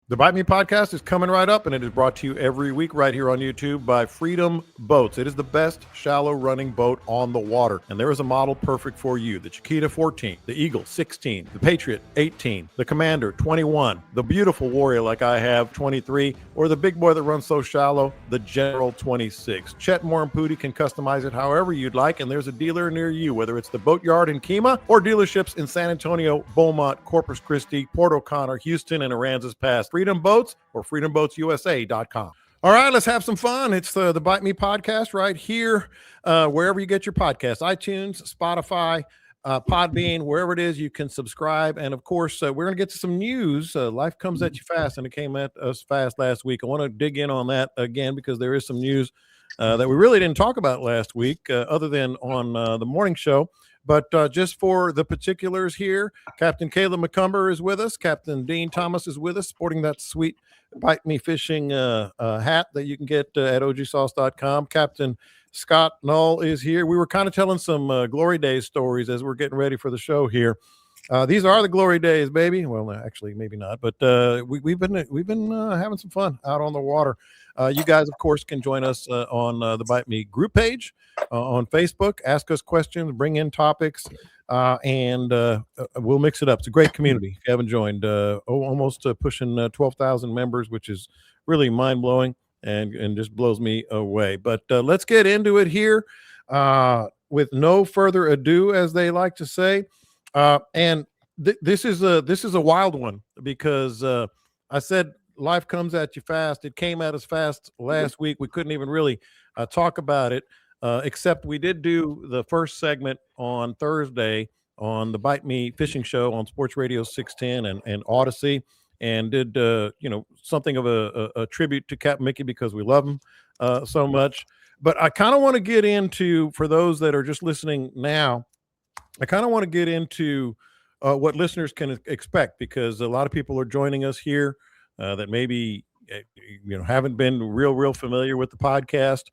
The Bite Me podcast is coming right up, and it is brought to you every week right here on YouTube by Freedom Boats. It is the best shallow running boat on the water, and there is a model perfect for you. The Chiquita 14, the Eagle 16, the Patriot 18, the Commander 21, the beautiful Warrior like I have 23, or the big boy that runs so shallow, the General 26. Chet Moore and Pooty can customize it however you'd like, and there's a dealer near you, whether it's the Boatyard in Kemah or dealerships in San Antonio, Beaumont, Corpus Christi, Port O'Connor, Houston, and Aransas Pass. Freedom Boats or freedomboatsusa.com. All right, let's have some fun. It's the Bite Me podcast right here, wherever you get your podcasts, iTunes, Spotify, Podbean, wherever it is, you can subscribe. And of course, we're going to get to some news. Life comes at you fast, and it came at us fast last week. I want to dig in on that again because there is some news that we really didn't talk about last week, other than on the morning show. But just for the particulars here, Captain Caleb McCumber is with us. Captain Dean Thomas is with us, sporting that sweet Bite Me Fishing hat that you can get at ogsauce.com. Captain Scott Null is here. We were kind of telling some Glory Days stories as we're getting ready for the show here. These are the Glory Days, baby. Well, actually, maybe not, but we've been having some fun out on the water. You guys, of course, can join us on the Bite Me group page on Facebook. Ask us questions, bring in topics, and we'll mix it up. It's a great community. If you haven't joined, almost pushing 12,000 members, which is really mind blowing and just blows me away. But let's get into it here with no further ado, as they like to say. And this is a wild one because I said life comes at you fast. It came at us fast last week. We couldn't even really talk about it, except we did do the first segment on Thursday on the Bite Me Fishing Show on Sports Radio 610 and Odyssey, and did something of a tribute to Captain Mickey because we love him so much. But I kind of want to get into, for those that are just listening now, I kind of want to get into what listeners can expect, because a lot of people are joining us here that maybe haven't been real familiar with the podcast,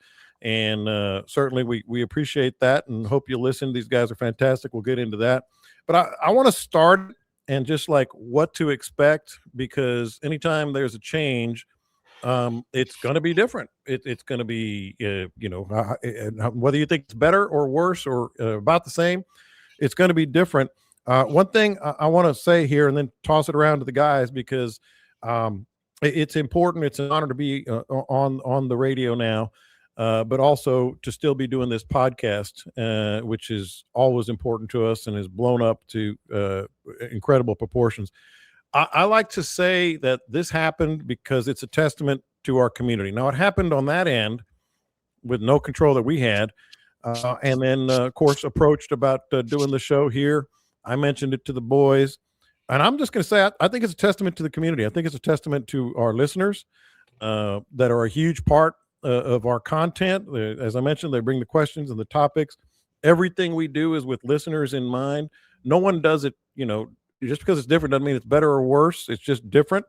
and certainly we appreciate that and hope you listen. These guys are fantastic. We'll get into that, but I want to start and just like what to expect, because anytime there's a change, it's going to be different. It's going to be whether you think it's better or worse or about the same, it's going to be different. One thing I want to say here, and then toss it around to the guys, because it's important. It's an honor to be on the radio now, but also to still be doing this podcast, which is always important to us and has blown up to incredible proportions. I like to say that this happened because it's a testament to our community. Now, it happened on that end with no control that we had. And then, of course, approached about doing the show here. I mentioned it to the boys. And I'm just going to say, I think it's a testament to the community. I think it's a testament to our listeners that are a huge part of our content. As I mentioned, they bring the questions and the topics. Everything we do is with listeners in mind. No one does it, just because it's different doesn't mean it's better or worse. It's just different.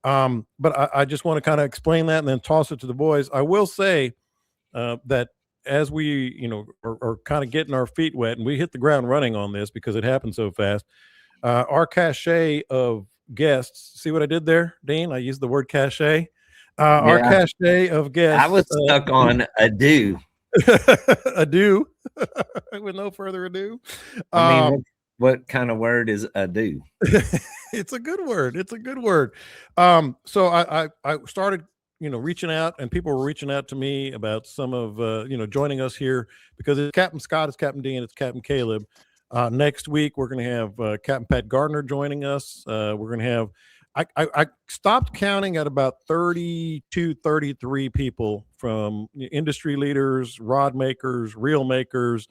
But I just want to kind of explain that and then toss it to the boys. I will say that as we, are kind of getting our feet wet, and we hit the ground running on this because it happened so fast, our cachet of guests, see what I did there, Dean? I used the word cachet. Our cachet of guests. I was stuck on ado. Ado. With no further ado. I mean, what kind of word is ado? It's a good word. It's a good word. So I started, reaching out, and people were reaching out to me about some of, joining us here, because it's Captain Scott, it's Captain Dean, it's Captain Caleb. Next week, we're going to have Captain Pat Gardner joining us. We're going to have, I stopped counting at about 32, 33 people, from industry leaders, rod makers, reel makers,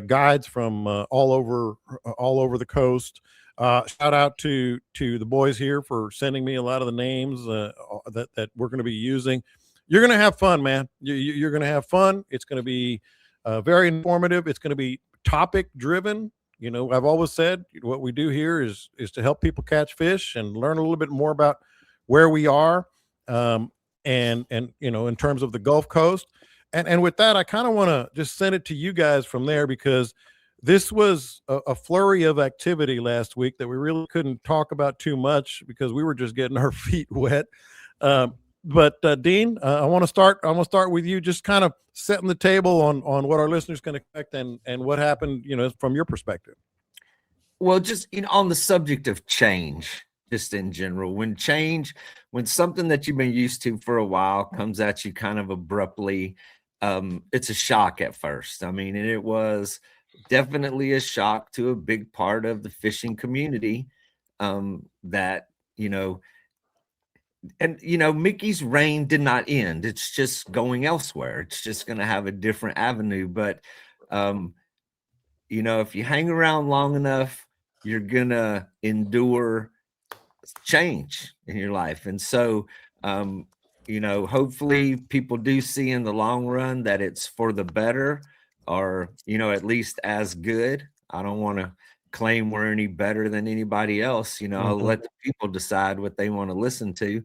guides from all over the coast. Shout out to the boys here for sending me a lot of the names that we're going to be using. You're going to have fun, man. You're going to have fun. It's going to be very informative. It's going to be topic driven. I've always said what we do here is to help people catch fish and learn a little bit more about where we are, and in terms of the Gulf Coast. And with that, I kind of want to just send it to you guys from there, because This was a flurry of activity last week that we really couldn't talk about too much because we were just getting our feet wet. But Dean, I want to start. I want to start with you, just kind of setting the table on what our listeners can expect and what happened, from your perspective. Well, just on the subject of change, just in general, when something that you've been used to for a while comes at you kind of abruptly, it's a shock at first. I mean, and it was definitely a shock to a big part of the fishing community, that Mickey's reign did not end. It's just going elsewhere. It's just going to have a different avenue. But if you hang around long enough, you're gonna endure change in your life. And so, hopefully people do see in the long run that it's for the better, or, at least as good. I don't want to claim we're any better than anybody else. I'll let the people decide what they want to listen to.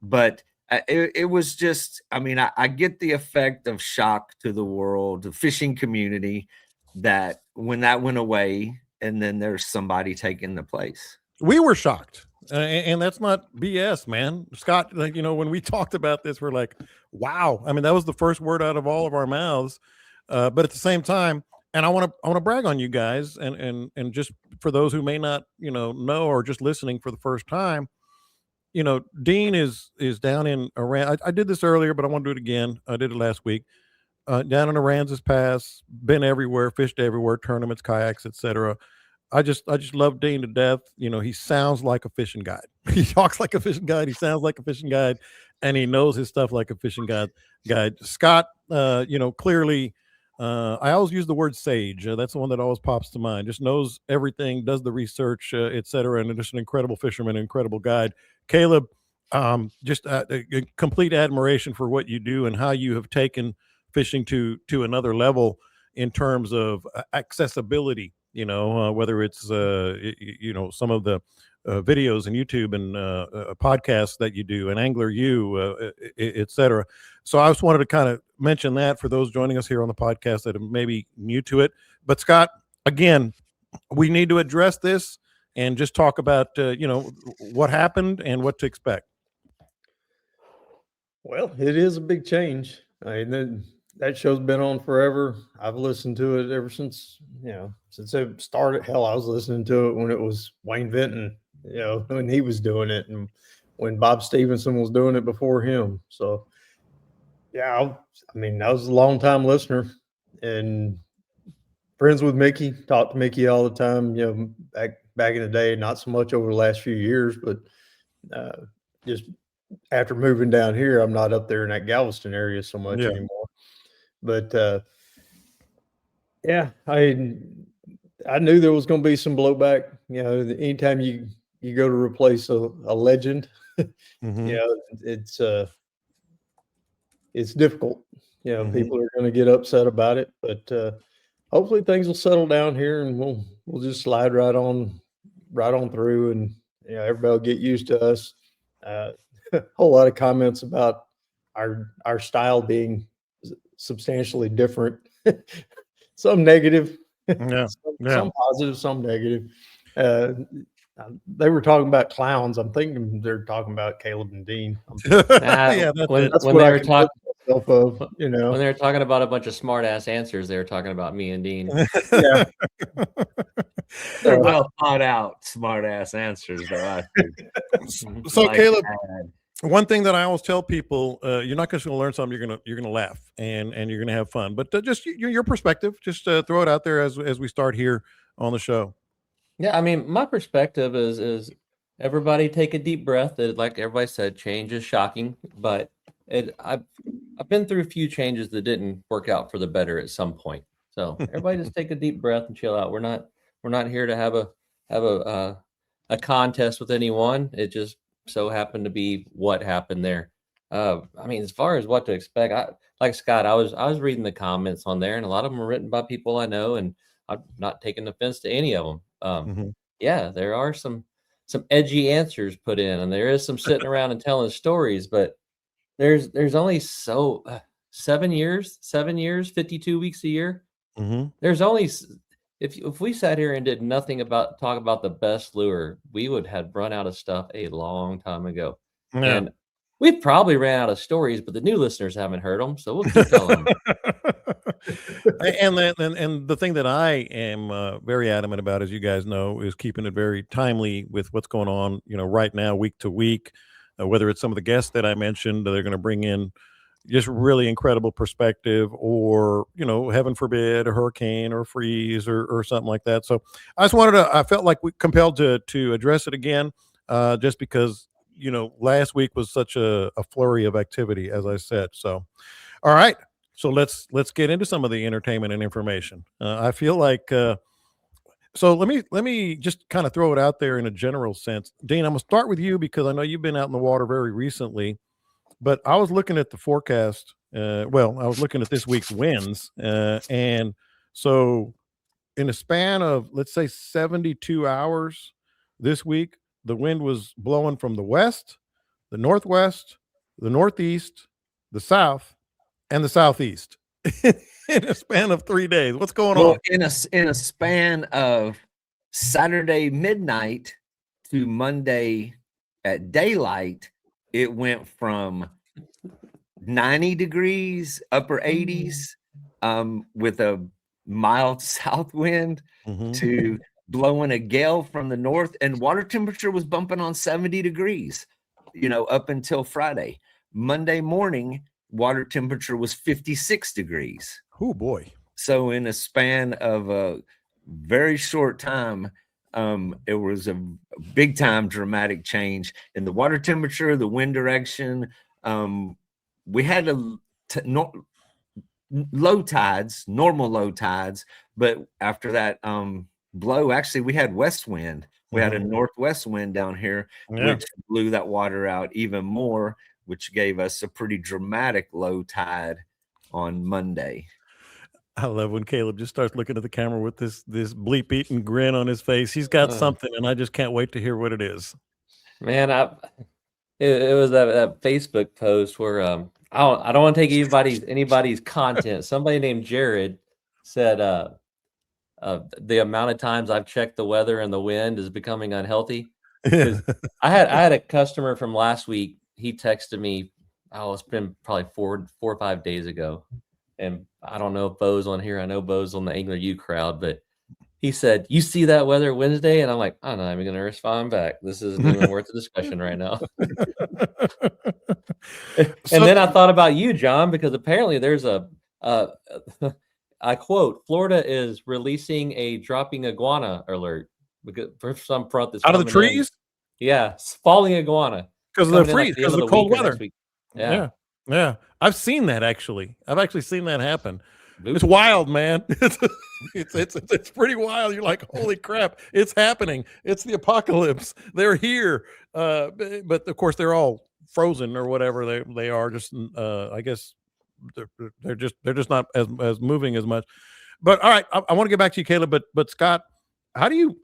But it was just, I get the effect of shock to the world, the fishing community, that when that went away, and then there's somebody taking the place. We were shocked. And that's not BS, man. Scott, when we talked about this, we're like, wow. I mean, that was the first word out of all of our mouths. But at the same time, and I want to brag on you guys, and just for those who may not, know or just listening for the first time, Dean is down in Iran. I did this earlier, but I want to do it again. I did it last week. Down in Aransas Pass, been everywhere, fished everywhere, tournaments, kayaks, etc. I just love Dean to death. He sounds like a fishing guide. He talks like a fishing guide. He sounds like a fishing guide, and he knows his stuff like a fishing guide. Scott, clearly, I always use the word sage. That's the one that always pops to mind. Just knows everything, does the research, etc., and just an incredible fisherman, incredible guide. Caleb, just a complete admiration for what you do and how you have taken fishing to another level in terms of accessibility. Whether it's some of the videos and YouTube and podcasts that you do, and Angler U, etc. So I just wanted to kind of mention that for those joining us here on the podcast that are maybe new to it. But Scott, again, we need to address this and just talk about what happened and what to expect. Well, it is a big change. That show's been on forever. I've listened to it ever since it started. Hell, I was listening to it when it was Wayne Vinton, when he was doing it, and when Bob Stevenson was doing it before him. So, yeah, I was a long time listener and friends with Mickey. Talked to Mickey all the time. Back in the day, not so much over the last few years, but just after moving down here, I'm not up there in that Galveston area so much anymore. But I knew there was going to be some blowback. Anytime you go to replace a legend, it's difficult. People are going to get upset about it, but hopefully things will settle down here, and we'll just slide right on through, and everybody will get used to us. A whole lot of comments about our style being substantially different. Some negative, some positive, some negative. They were talking about clowns. I'm thinking they're talking about Caleb and Dean. When they were talking about a bunch of smart ass answers, they were talking about me and Dean. Yeah. They're well thought out, smart ass answers, though. I think. So Caleb, one thing that I always tell people, you're not just going to learn something, you're going to laugh and you're going to have fun. But just your perspective, just throw it out there as we start here on the show. Yeah, my perspective is everybody take a deep breath. Like everybody said, change is shocking, but I've been through a few changes that didn't work out for the better at some point. So everybody just take a deep breath and chill out. We're not here to have a contest with anyone. It just so happened to be what happened there. As far as what to expect, like Scott, I was reading the comments on there, and a lot of them are written by people I know, and I'm not taking offense to any of them. Yeah, there are some edgy answers put in, and there is some sitting around and telling stories, but there's only 7 years, 52 weeks a year. There's only if we sat here and did nothing about talk about the best lure, we would have run out of stuff a long time ago. Yeah. And we probably ran out of stories, but the new listeners haven't heard them, so we'll keep telling them. And the thing that I am very adamant about, as you guys know, is keeping it very timely with what's going on, right now, week to week. Whether it's some of the guests that I mentioned, they're going to bring in just really incredible perspective, or heaven forbid, a hurricane or freeze or something like that. So I felt like we compelled to address it again, just because last week was such a flurry of activity, as I said. So, all right. So let's get into some of the entertainment and information. I feel like so let me just kind of throw it out there in a general sense. Dean, I'm gonna start with you because I know you've been out in the water very recently. But I was looking at the forecast. I was looking at this week's winds, and so in a span of, let's say, 72 hours this week, the wind was blowing from the west, the northwest, the northeast, the south, and the southeast in a span of 3 days. What's going on? In a span of Saturday midnight to Monday at daylight, it went from 90 degrees, upper 80s, with a mild south wind, to blowing a gale from the north, and water temperature was bumping on 70 degrees, up until Friday. Monday morning, water temperature was 56 degrees. Oh boy. So in a span of a very short time, it was a big time dramatic change in the water temperature, the wind direction. We had low tides, normal low tides, but after that blow, actually we had west wind. We had a northwest wind down here, which blew that water out even more, which gave us a pretty dramatic low tide on Monday. I love when Caleb just starts looking at the camera with this bleep eating grin on his face. He's got something, and I just can't wait to hear what it is. Man, it was that Facebook post where I don't want to take anybody's content. Somebody named Jared said the amount of times I've checked the weather and the wind is becoming unhealthy. I had a customer from last week. He texted me, it's been probably 4 or 5 days ago. And I don't know if Bo's on here. I know Bo's on the Angler U crowd, but he said, "You see that weather Wednesday?" And I'm like, "I'm not even going to respond back. This isn't even worth the discussion right now." And then I thought about you, John, because apparently there's I quote, "Florida is releasing a dropping iguana alert because for some front that's out of the trees." Yeah, falling iguana because of the freeze, because of the cold weather. Yeah. I've seen that actually. I've actually seen that happen. It's wild, man. It's pretty wild. You're like, holy crap, it's happening. It's the apocalypse. They're here. But of course they're all frozen or whatever they are. Just I guess they're just not as moving as much. But all right, I want to get back to you, Caleb. But Scott, how do you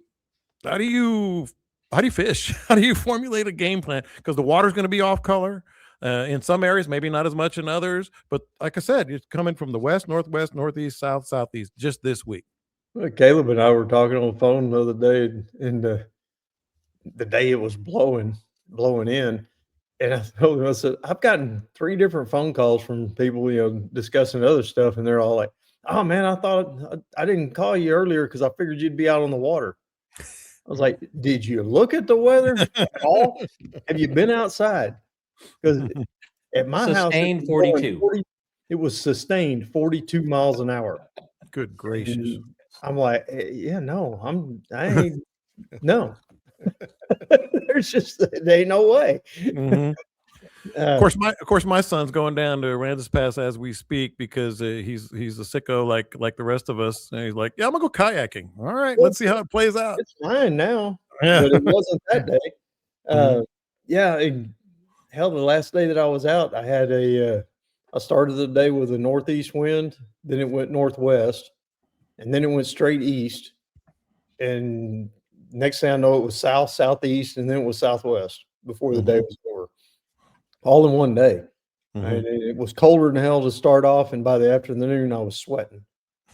fish? How do you formulate a game plan? Because the water's going to be off color. In some areas, maybe not as much in others, but like I said, it's coming from the west, northwest, northeast, south, southeast, just this week. Well, Caleb and I were talking on the phone the other day, and the day it was blowing in, and I told him, I said, I've gotten 3 different phone calls from people, discussing other stuff, and they're all like, "Oh man, I thought I didn't call you earlier because I figured you'd be out on the water." I was like, "Did you look at the weather at all? Have you been outside?" Because at my sustained house, 42. It was sustained 42 miles an hour. Good gracious! And I'm like, yeah, no, I ain't no. There ain't no way. Of course, my son's going down to Aransas Pass as we speak because he's a sicko like the rest of us, and he's like, "Yeah, I'm gonna go kayaking." All right, let's see how it plays out. It's fine now, but it wasn't that day. Yeah. Hell, the last day that I was out, I had I started the day with a northeast wind, then it went northwest, and then it went straight east. And next thing I know, it was south, southeast, and then it was southwest before the day was over. All in one day. And it was colder than hell to start off, and by the afternoon, I was sweating.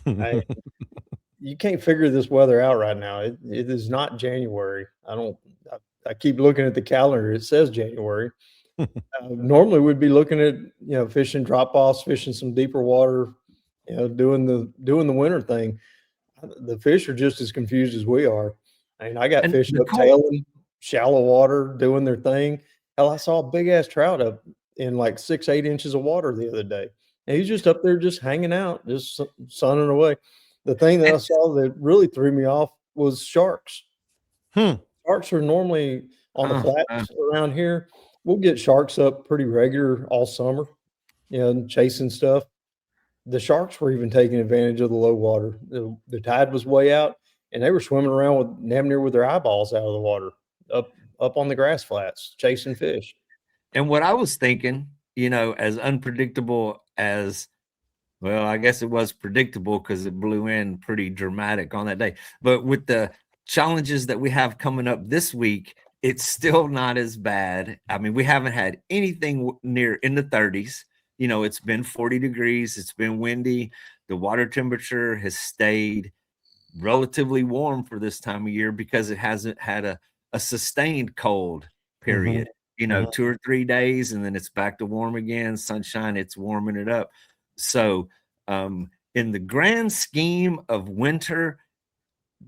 You can't figure this weather out right now. It is not January. I keep looking at the calendar. It says January. Normally we'd be looking at, fishing drop offs, fishing some deeper water, doing the winter thing. The fish are just as confused as we are. I mean, I got And fish the up tailing, shallow water, doing their thing. Hell, I saw a big ass trout up in like 6-8 inches of water the other day. And he's just up there, just hanging out, just sunning away. The thing that I saw that really threw me off was sharks. Sharks are normally on the flats around here. We'll get sharks up pretty regular all summer, and chasing stuff. The sharks were even taking advantage of the low water. The tide was way out, and they were swimming around with damn near with their eyeballs out of the water, up on the grass flats, chasing fish. And what I was thinking, as unpredictable as, well, I guess it was predictable because it blew in pretty dramatic on that day. But with the challenges that we have coming up this week, it's still not as bad. I mean, we haven't had anything near in the 30s. It's been 40 degrees. It's been windy. The water temperature has stayed relatively warm for this time of year because it hasn't had a sustained cold period. 2 or 3 days, and then it's back to warm again. Sunshine, it's warming it up. So in the grand scheme of winter,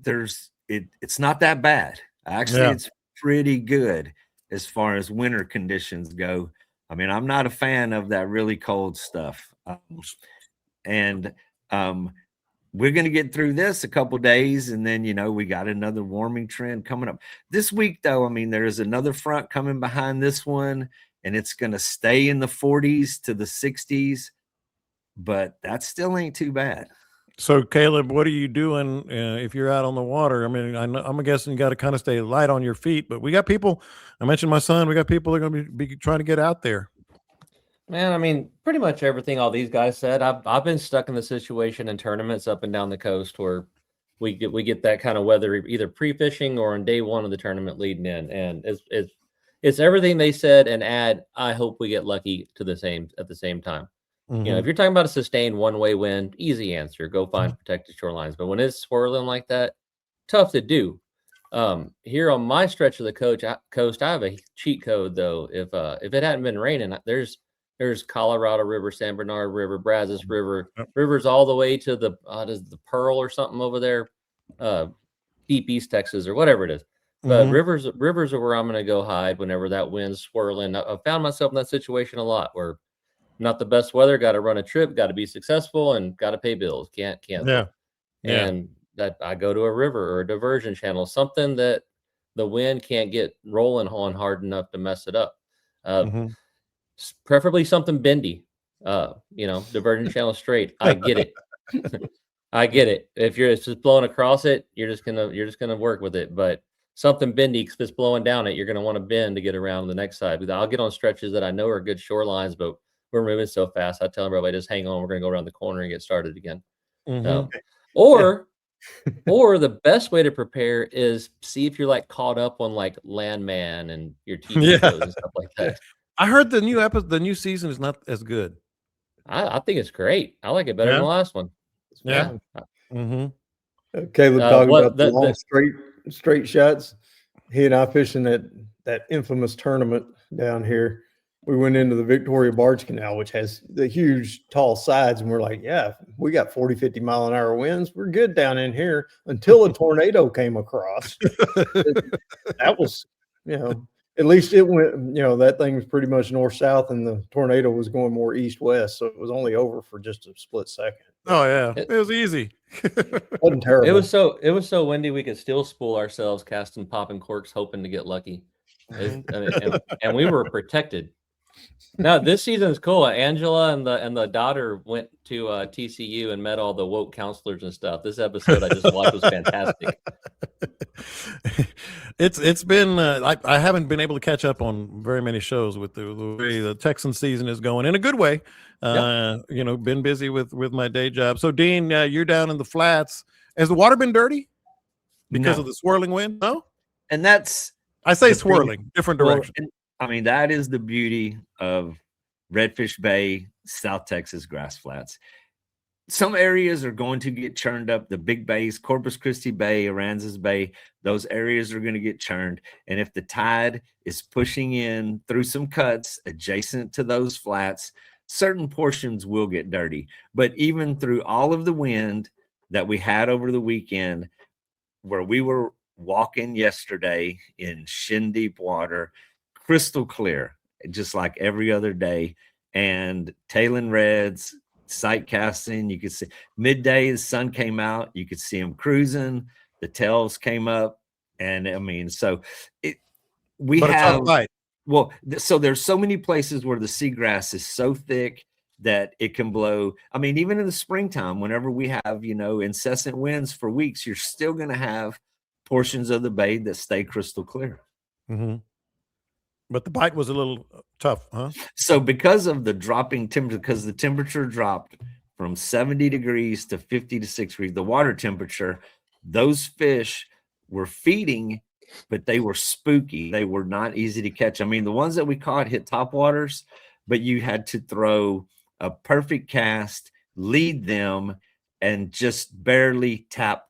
it's not that bad. Actually, it's pretty good as far as winter conditions go. I mean, I'm not a fan of that really cold stuff. And we're going to get through this a couple days, and then, we got another warming trend coming up. This week, though, I mean, there is another front coming behind this one, and it's going to stay in the 40s to the 60s, but that still ain't too bad. So, Caleb, what are you doing if you're out on the water? I mean, I'm guessing you got to kind of stay light on your feet, but we got people. I mentioned my son. We got people that are going to be trying to get out there. Man, I mean, pretty much everything all these guys said. I've been stuck in the situation in tournaments up and down the coast where we get that kind of weather either pre-fishing or on day one of the tournament leading in, and it's everything they said and add. I hope we get lucky at the same time. If you're talking about a sustained one-way wind, easy answer, go find protected shorelines. But when it's swirling like that, tough to do. Here on my stretch of the coast, I have a cheat code though. If it hadn't been raining, there's Colorado River, San Bernard River, Brazos River, rivers all the way to the Pearl or something over there, deep East Texas or whatever it is. But rivers are where I'm going to go hide whenever that wind's swirling. I've found myself in that situation a lot where not the best weather, got to run a trip, got to be successful, and got to pay bills. Can't cancel. And that I go to a river or a diversion channel, something that the wind can't get rolling on hard enough to mess it up. Preferably something bendy. Diversion channel straight. I get it. I get it. If it's just blowing across it, you're just gonna work with it. But something bendy, if it's blowing down it, you're gonna want to bend to get around the next side. I'll get on stretches that I know are good shorelines, but we're moving so fast. I tell everybody, just hang on. We're going to go around the corner and get started again. Or the best way to prepare is see if you're like caught up on like Landman and your TV shows and stuff like that. I heard the new season is not as good. I think it's great. I like it better than the last one. Caleb talking about the long straight shots. He and I fishing that infamous tournament down here. We went into the Victoria Barge Canal, which has the huge tall sides, and we're like, yeah, we got 40, 50 mile an hour winds. We're good down in here until a tornado came across. That was, at least it went, that thing was pretty much north-south, and the tornado was going more east-west, so it was only over for just a split second. Oh, yeah. It was easy. Wasn't terrible. It was so windy we could still spool ourselves casting popping corks, hoping to get lucky. And we were protected. Now this season is cool. Angela and the daughter went to TCU and met all the woke counselors and stuff. This episode I just watched was fantastic. It's been I haven't been able to catch up on very many shows with the way the Texan season is going in a good way. Been busy with my day job. So Dean, you're down in the flats. Has the water been dirty because of the swirling wind? No, and I say swirling, different direction. I mean, that is the beauty of Redfish Bay, South Texas grass flats. some areas are going to get churned up. The big bays, Corpus Christi Bay, Aransas Bay, those areas are going to get churned. And if the tide is pushing in through some cuts adjacent to those flats, certain portions will get dirty. But even through all of the wind that we had over the weekend, where we were walking yesterday in shin deep water, crystal clear, just like every other day, and tailing reds, sight casting. You could see midday, the sun came out, you could see them cruising, the tails came up. And I mean, so we But have, a tough bite. well, so there's so many places where the seagrass is so thick that it can blow. I mean, even in the springtime, whenever we have, incessant winds for weeks, you're still going to have portions of the bay that stay crystal clear. Mm-hmm. But the bite was a little tough, huh? So because of the dropping temperature, because the temperature dropped from 70 degrees to 50 to 60 degrees, the water temperature, those fish were feeding, but they were spooky. They were not easy to catch. I mean, the ones that we caught hit top waters, but you had to throw a perfect cast, lead them, and just barely tap,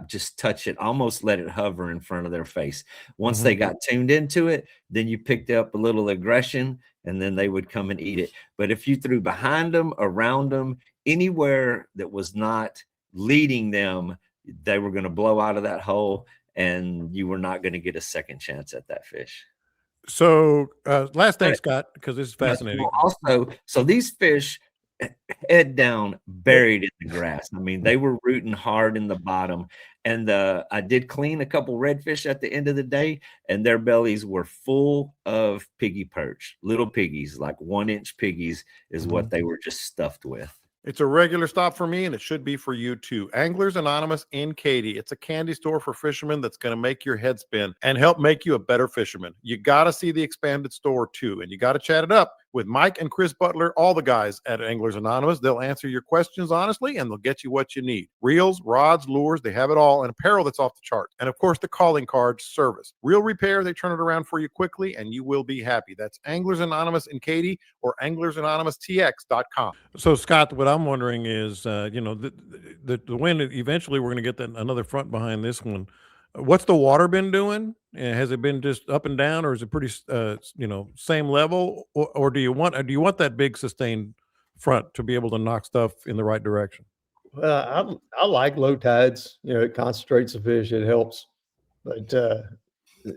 just touch it, almost let it hover in front of their face. Once they got tuned into it, then you picked up a little aggression, and then they would come and eat it. But if you threw behind them, around them, anywhere that was not leading them, they were going to blow out of that hole, and you were not going to get a second chance at that fish. So last thing, Scott, because this is fascinating. Also, so these fish head down, buried in the grass. I mean, they were rooting hard in the bottom. And I did clean a couple redfish at the end of the day, and their bellies were full of piggy perch, little piggies, like 1-inch piggies is what they were just stuffed with. It's a regular stop for me, and it should be for you too. Anglers Anonymous in Katy. It's a candy store for fishermen that's going to make your head spin and help make you a better fisherman. You got to see the expanded store too, and you got to chat it up with Mike and Chris Butler, all the guys at Anglers Anonymous. They'll answer your questions honestly, and they'll get you what you need. Reels, rods, lures, they have it all, and apparel that's off the chart. And of course, the calling card service. Real repair, they turn it around for you quickly, and you will be happy. That's Anglers Anonymous in Katy or anglersanonymous.tx.com. So, Scott, what I'm wondering is, the wind, eventually we're going to get another front behind this one. What's the water been doing? Has it been just up and down, or is it pretty, same level? Or do you want that big sustained front to be able to knock stuff in the right direction? I like low tides. It concentrates the fish. It helps. But a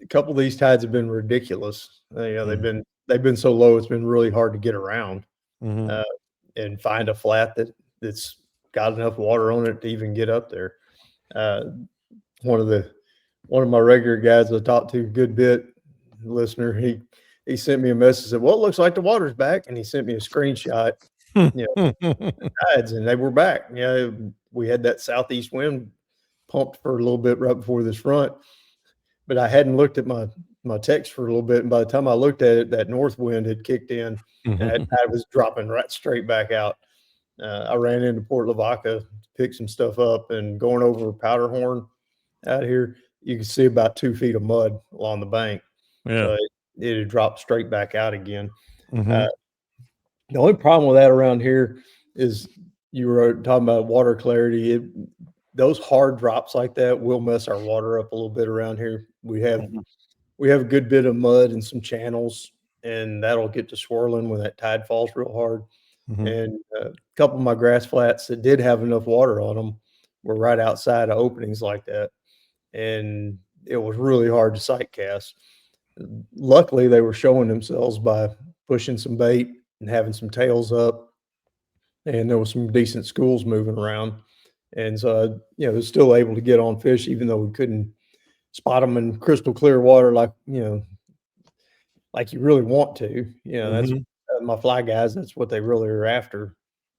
couple of these tides have been ridiculous. They've been so low. It's been really hard to get around and find a flat that's got enough water on it to even get up there. One of my regular guys I talked to a good bit, listener, he sent me a message, said, well, it looks like the water's back. And he sent me a screenshot, the tides, and they were back. We had that southeast wind pumped for a little bit right before this front, but I hadn't looked at my text for a little bit. And by the time I looked at it, that north wind had kicked in and that tide was dropping right straight back out. I ran into Port Lavaca, picked some stuff up, and going over Powderhorn out here, you can see about 2 feet of mud along the bank. So it had dropped straight back out again. The only problem with that around here is you were talking about water clarity. Those hard drops like that will mess our water up a little bit around here. We have a good bit of mud and some channels, and that'll get to swirling when that tide falls real hard. And a couple of my grass flats that did have enough water on them were right outside of openings like that. And it was really hard to sight cast. Luckily, they were showing themselves by pushing some bait and having some tails up, and there was some decent schools moving around. And so, I was still able to get on fish, even though we couldn't spot them in crystal clear water like you really want to. That's my fly guys. That's what they really are after.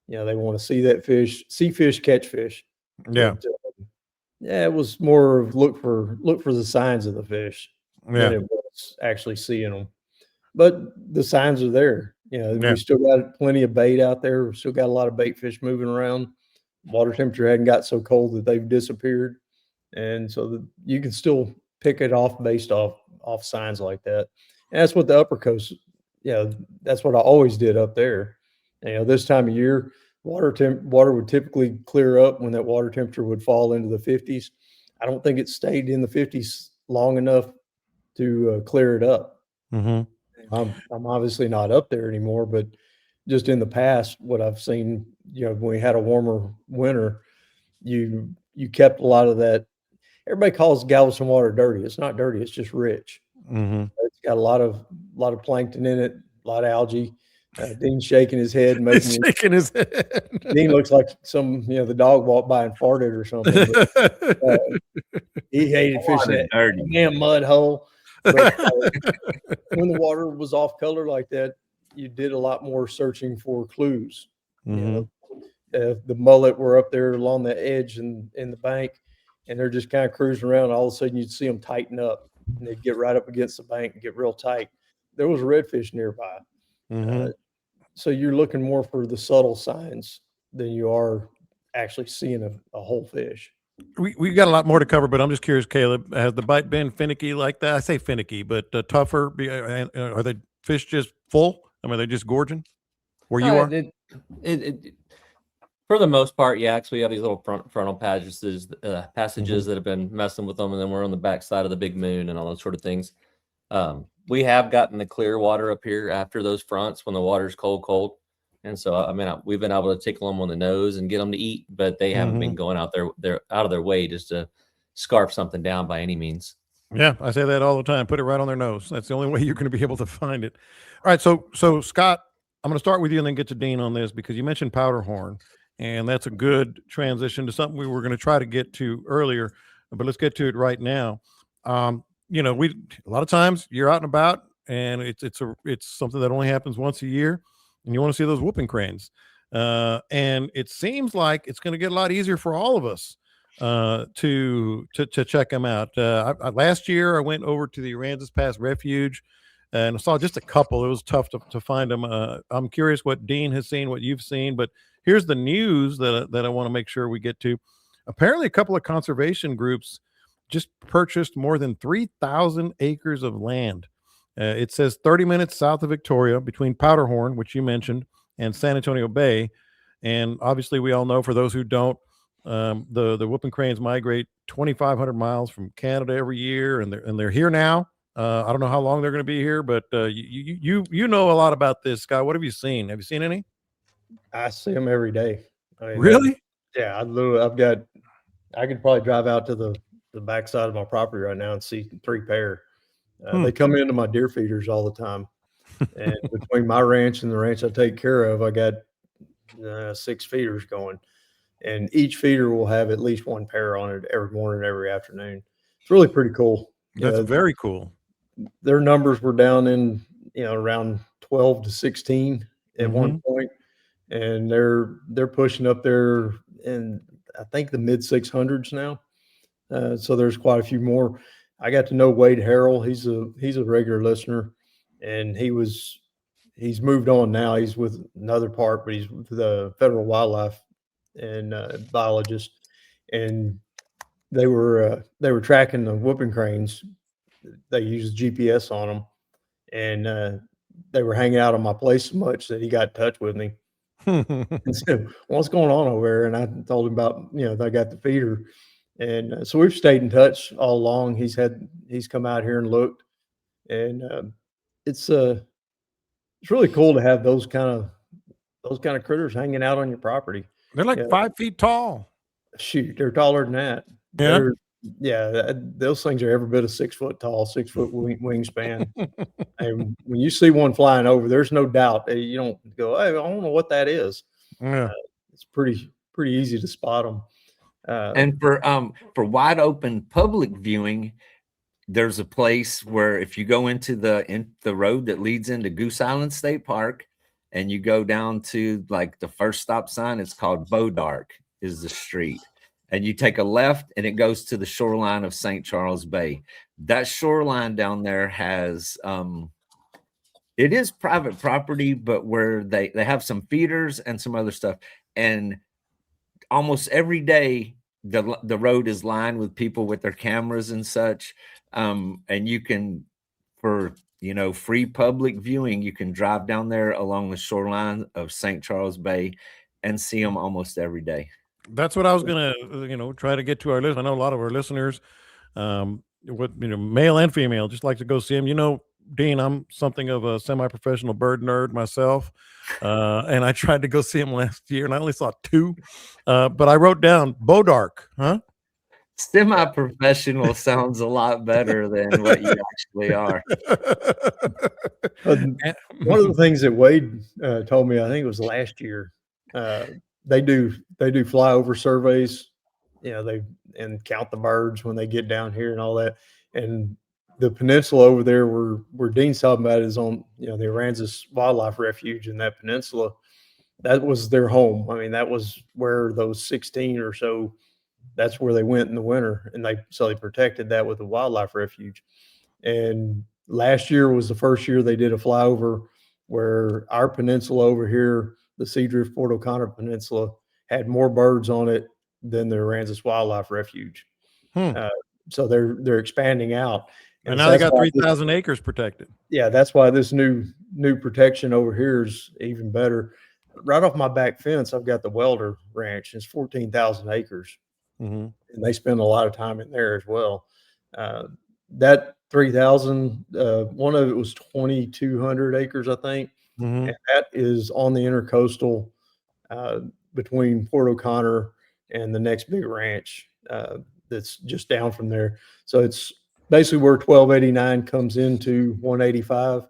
They want to see that fish, catch fish. Yeah. But, it was more of look for the signs of the fish than it was actually seeing them. But the signs are there. We still got plenty of bait out there. We still got a lot of bait fish moving around. Water temperature hadn't got so cold that they've disappeared, and so you can still pick it off based off signs like that. And that's what the upper coast. That's what I always did up there. This time of year, water would typically clear up when that water temperature would fall into the 50s. I don't think it stayed in the 50s long enough to clear it up. Mm-hmm. I'm obviously not up there anymore, but just in the past, what I've seen, when we had a warmer winter, you kept a lot of that. Everybody calls Galveston water dirty. It's not dirty. It's just rich. Mm-hmm. It's got a lot of plankton in it, a lot of algae. Dean's shaking his head, He's shaking his head. Dean looks like the dog walked by and farted or something. But, he hated fishing that damn mud hole. But when the water was off color like that, you did a lot more searching for clues. Mm-hmm. The mullet were up there along the edge and in the bank, and they're just kind of cruising around. All of a sudden, you'd see them tighten up, and they'd get right up against the bank and get real tight. There was a redfish nearby. Mm-hmm. So you're looking more for the subtle signs than you are actually seeing a whole fish. We've got a lot more to cover, but I'm just curious, Caleb, has the bite been finicky like that? I say finicky, but tougher. Are the fish just full? I mean, are they just gorging where you are? For the most part, yeah, because we have these little frontal passages that have been messing with them, and then we're on the backside of the big moon and all those sort of things. We have gotten the clear water up here after those fronts when the water's cold. And so, I mean, we've been able to tickle them on the nose and get them to eat, but they haven't been going out there. They're out of their way just to scarf something down by any means. Yeah, I say that all the time. Put it right on their nose. That's the only way you're going to be able to find it. All right. So Scott, I'm going to start with you and then get to Dean on this because you mentioned powderhorn, and that's a good transition to something we were going to try to get to earlier, but let's get to it right now. A lot of times you're out and about, and it's something that only happens once a year, and you want to see those whooping cranes. And it seems like it's going to get a lot easier for all of us to check them out. Last year, I went over to the Aransas Pass Refuge, and I saw just a couple. It was tough to find them. I'm curious what Dean has seen, what you've seen, but here's the news that I want to make sure we get to. Apparently, a couple of conservation groups just purchased more than 3,000 acres of land. It says 30 minutes south of Victoria between Powderhorn, which you mentioned, and San Antonio Bay. And obviously, we all know, for those who don't, the whooping cranes migrate 2,500 miles from Canada every year, and they're here now. I don't know how long they're going to be here, but you know a lot about this, Scott. What have you seen? Have you seen any? I see them every day. I mean, really? Yeah, I could probably drive out to the backside of my property right now and see 3 pair. They come into my deer feeders all the time. And between my ranch and the ranch I take care of, I got 6 feeders going. And each feeder will have at least 1 pair on it every morning, every afternoon. It's really pretty cool. That's very cool. Their numbers were down in, around 12 to 16 at one point. And they're pushing up there in, I think, the mid 600s now. So there's quite a few more. I got to know Wade Harrell. He's a regular listener, and he's moved on now. He's with another park, but he's with the Federal Wildlife and biologist. And they were tracking the whooping cranes. They used GPS on them, and they were hanging out on my place so much that he got in touch with me. And so, what's going on over there? And I told him about, they got the feeder. And so we've stayed in touch all along. He's come out here and looked, and it's really cool to have those kind of critters hanging out on your propriety. They're like 5 feet tall. Shoot, they're taller than that. Yeah. Those things are every bit of 6 foot tall, 6 foot wingspan. And when you see one flying over, there's no doubt that you don't go, hey, I don't know what that is. Yeah. It's pretty easy to spot them. And for wide open public viewing, there's a place where if you go into the road that leads into Goose Island State Park, and you go down to like the first stop sign, it's called Bodark is the street, and you take a left and it goes to the shoreline of St. Charles Bay. That shoreline down there has it is private property, but where they have some feeders and some other stuff. And almost every day the road is lined with people with their cameras and such. And you can, for free public viewing, you can drive down there along the shoreline of St. Charles Bay and see them almost every day. That's what I was gonna, try to get to our list. I know a lot of our listeners, male and female, just like to go see them. Dean, I'm something of a semi-professional bird nerd myself, and I tried to go see him last year, and I only saw 2. But I wrote down Bodark, huh? Semi-professional sounds a lot better than what you actually are. One of the things that Wade told me, I think it was last year, they do flyover surveys, and count the birds when they get down here and all that. And the peninsula over there where Dean's talking about is on, the Aransas Wildlife Refuge in that peninsula. That was their home. I mean, that was where those 16 or so, that's where they went in the winter, and they protected that with the wildlife refuge. And last year was the first year they did a flyover where our peninsula over here, the Seadrift Port O'Connor Peninsula, had more birds on it than the Aransas Wildlife Refuge. So they're expanding out. And now they got 3,000 acres protected. Yeah, that's why this new protection over here is even better. Right off my back fence, I've got the Welder Ranch. It's 14,000 acres. Mm-hmm. And they spend a lot of time in there as well. That 3,000, one of it was 2,200 acres, I think. Mm-hmm. And that is on the intercoastal between Port O'Connor and the next big ranch that's just down from there. So it's basically where 1289 comes into 185.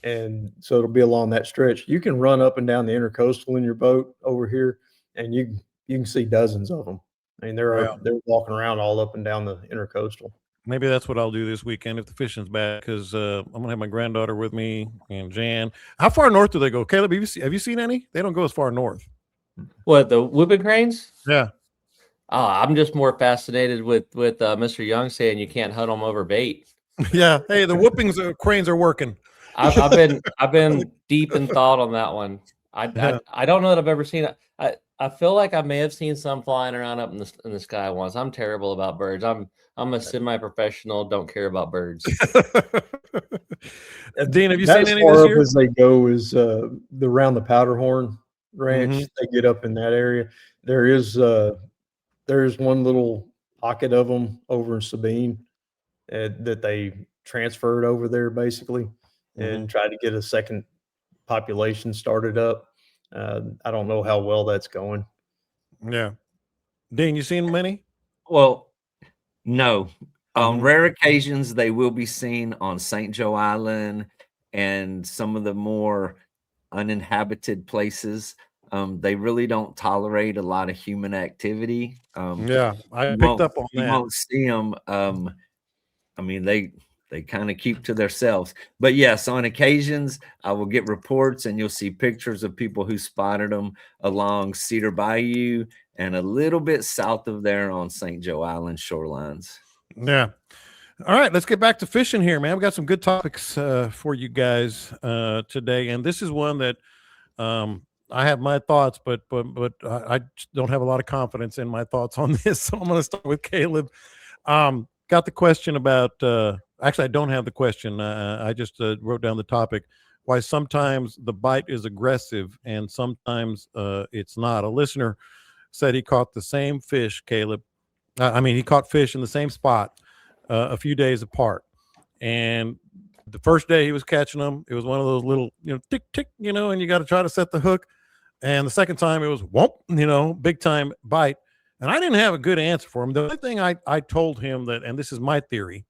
And so it'll be along that stretch. You can run up and down the intercoastal in your boat over here, and you can see dozens of them. I mean, they're walking around all up and down the intercoastal. Maybe that's what I'll do this weekend if the fishing's back, because I'm gonna have my granddaughter with me and Jan. How far north do they go, Caleb? Have you seen any? They don't go as far north. What, the whooping cranes? Yeah. I'm just more fascinated with Mr. Young saying you can't hunt them over bait. Yeah. Hey, the whoopings cranes are working. I've been deep in thought on that one. I don't know that I've ever seen it. I feel like I may have seen some flying around up in the sky once. I'm terrible about birds. I'm a semi-professional. Don't care about birds. Dean, have you seen any this year? As they go is around the Powderhorn Ranch. Mm-hmm. They get up in that area. There is one little pocket of them over in Sabine that they transferred over there basically. And try to get a second population started up. I don't know how well that's going. Yeah. Dean, you seen many? Well, no. On rare occasions, they will be seen on St. Joe Island and some of the more uninhabited places. They really don't tolerate a lot of human activity. Yeah, I picked up on that. You won't see them. I mean, they kind of keep to themselves. But yes, on occasions, I will get reports and you'll see pictures of people who spotted them along Cedar Bayou and a little bit south of there on St. Joe Island shorelines. Yeah. All right, let's get back to fishing here, man. We got some good topics for you guys today. And this is one that I have my thoughts, but I don't have a lot of confidence in my thoughts on this. So I'm going to start with Caleb. Got the question about actually, I don't have the question. I just wrote down the topic, why sometimes the bite is aggressive and sometimes it's not. A listener said he caught the same fish, Caleb. He caught fish in the same spot a few days apart. And the first day he was catching them, it was one of those little, tick, tick, and you got to try to set the hook. And the second time it was, whoop, big time bite. And I didn't have a good answer for him. The only thing I told him that, and this is my theory,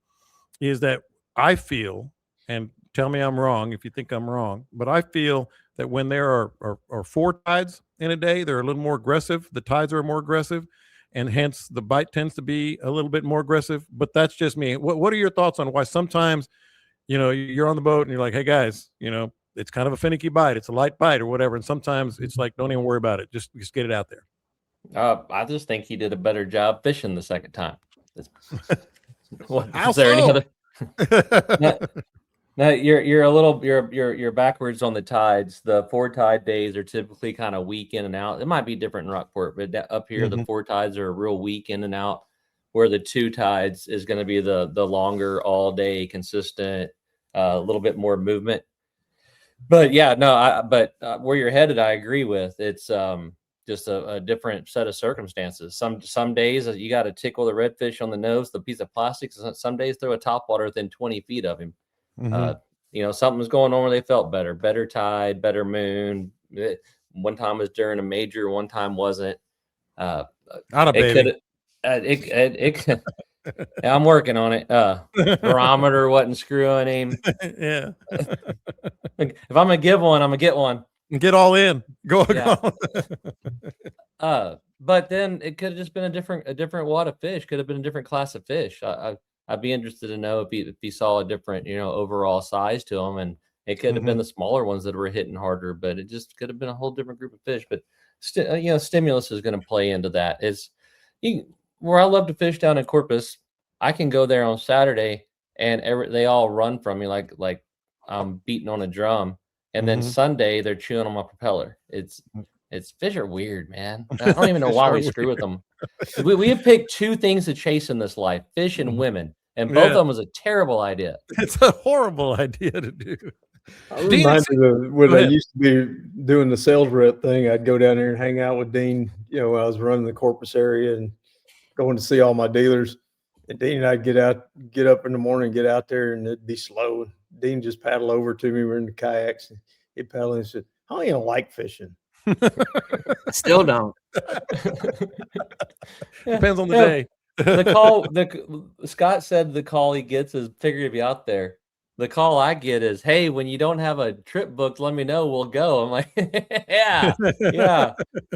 is that I feel, and tell me I'm wrong if you think I'm wrong, but I feel that when there are 4 tides in a day, they're a little more aggressive. The tides are more aggressive, and hence the bite tends to be a little bit more aggressive. But that's just me. What are your thoughts on why sometimes, you're on the boat and you're like, hey guys, it's kind of a finicky bite. It's a light bite or whatever. And sometimes it's like, don't even worry about it. Just get it out there. I just think he did a better job fishing the second time. How is there so? any other? No, you're backwards on the tides. The 4 tide days are typically kind of weak in and out. It might be different in Rockport, but up here the 4 tides are real weak in and out. Where the 2 tides is going to be the longer, all day, consistent, a little bit more movement. But yeah, no, but where you're headed, I agree with. It's just a different set of circumstances. Some days you got to tickle the redfish on the nose, the piece of plastic. Some days throw a topwater within 20 feet of him. Something was going on where they felt better tide, better moon. One time was during a major, one time wasn't. Not a baby. I'm working on it. Barometer wasn't screwing him. Yeah. If I'm gonna give one, I'm gonna get one. Get all in. Go. But then it could have just been a different wad of fish. Could have been a different class of fish. I'd be interested to know if he saw a different, overall size to them, and it could have been the smaller ones that were hitting harder. But it just could have been a whole different group of fish. But stimulus is going to play into that. Where I love to fish down in Corpus, I can go there on Saturday and they all run from me like I'm beating on a drum. And then Sunday they're chewing on my propeller. It's fish are weird, man. I don't even know why we screw with them. We have picked two things to chase in this life: fish and women. And both of them was a terrible idea. It's a horrible idea to do. I reminded of when I used to be doing the sales rep thing. I'd go down there and hang out with Dean, when I was running the Corpus area and going to see all my dealers. And Dean and I'd get up in the morning, get out there, and it'd be slow. And Dean just paddle over to me. We're in the kayaks. And he'd paddle and said, "I don't even like fishing." Still don't. Depends on the day. Scott said the call he gets is figure you out there. The call I get is, "Hey, when you don't have a trip booked, let me know. We'll go." I'm like, yeah,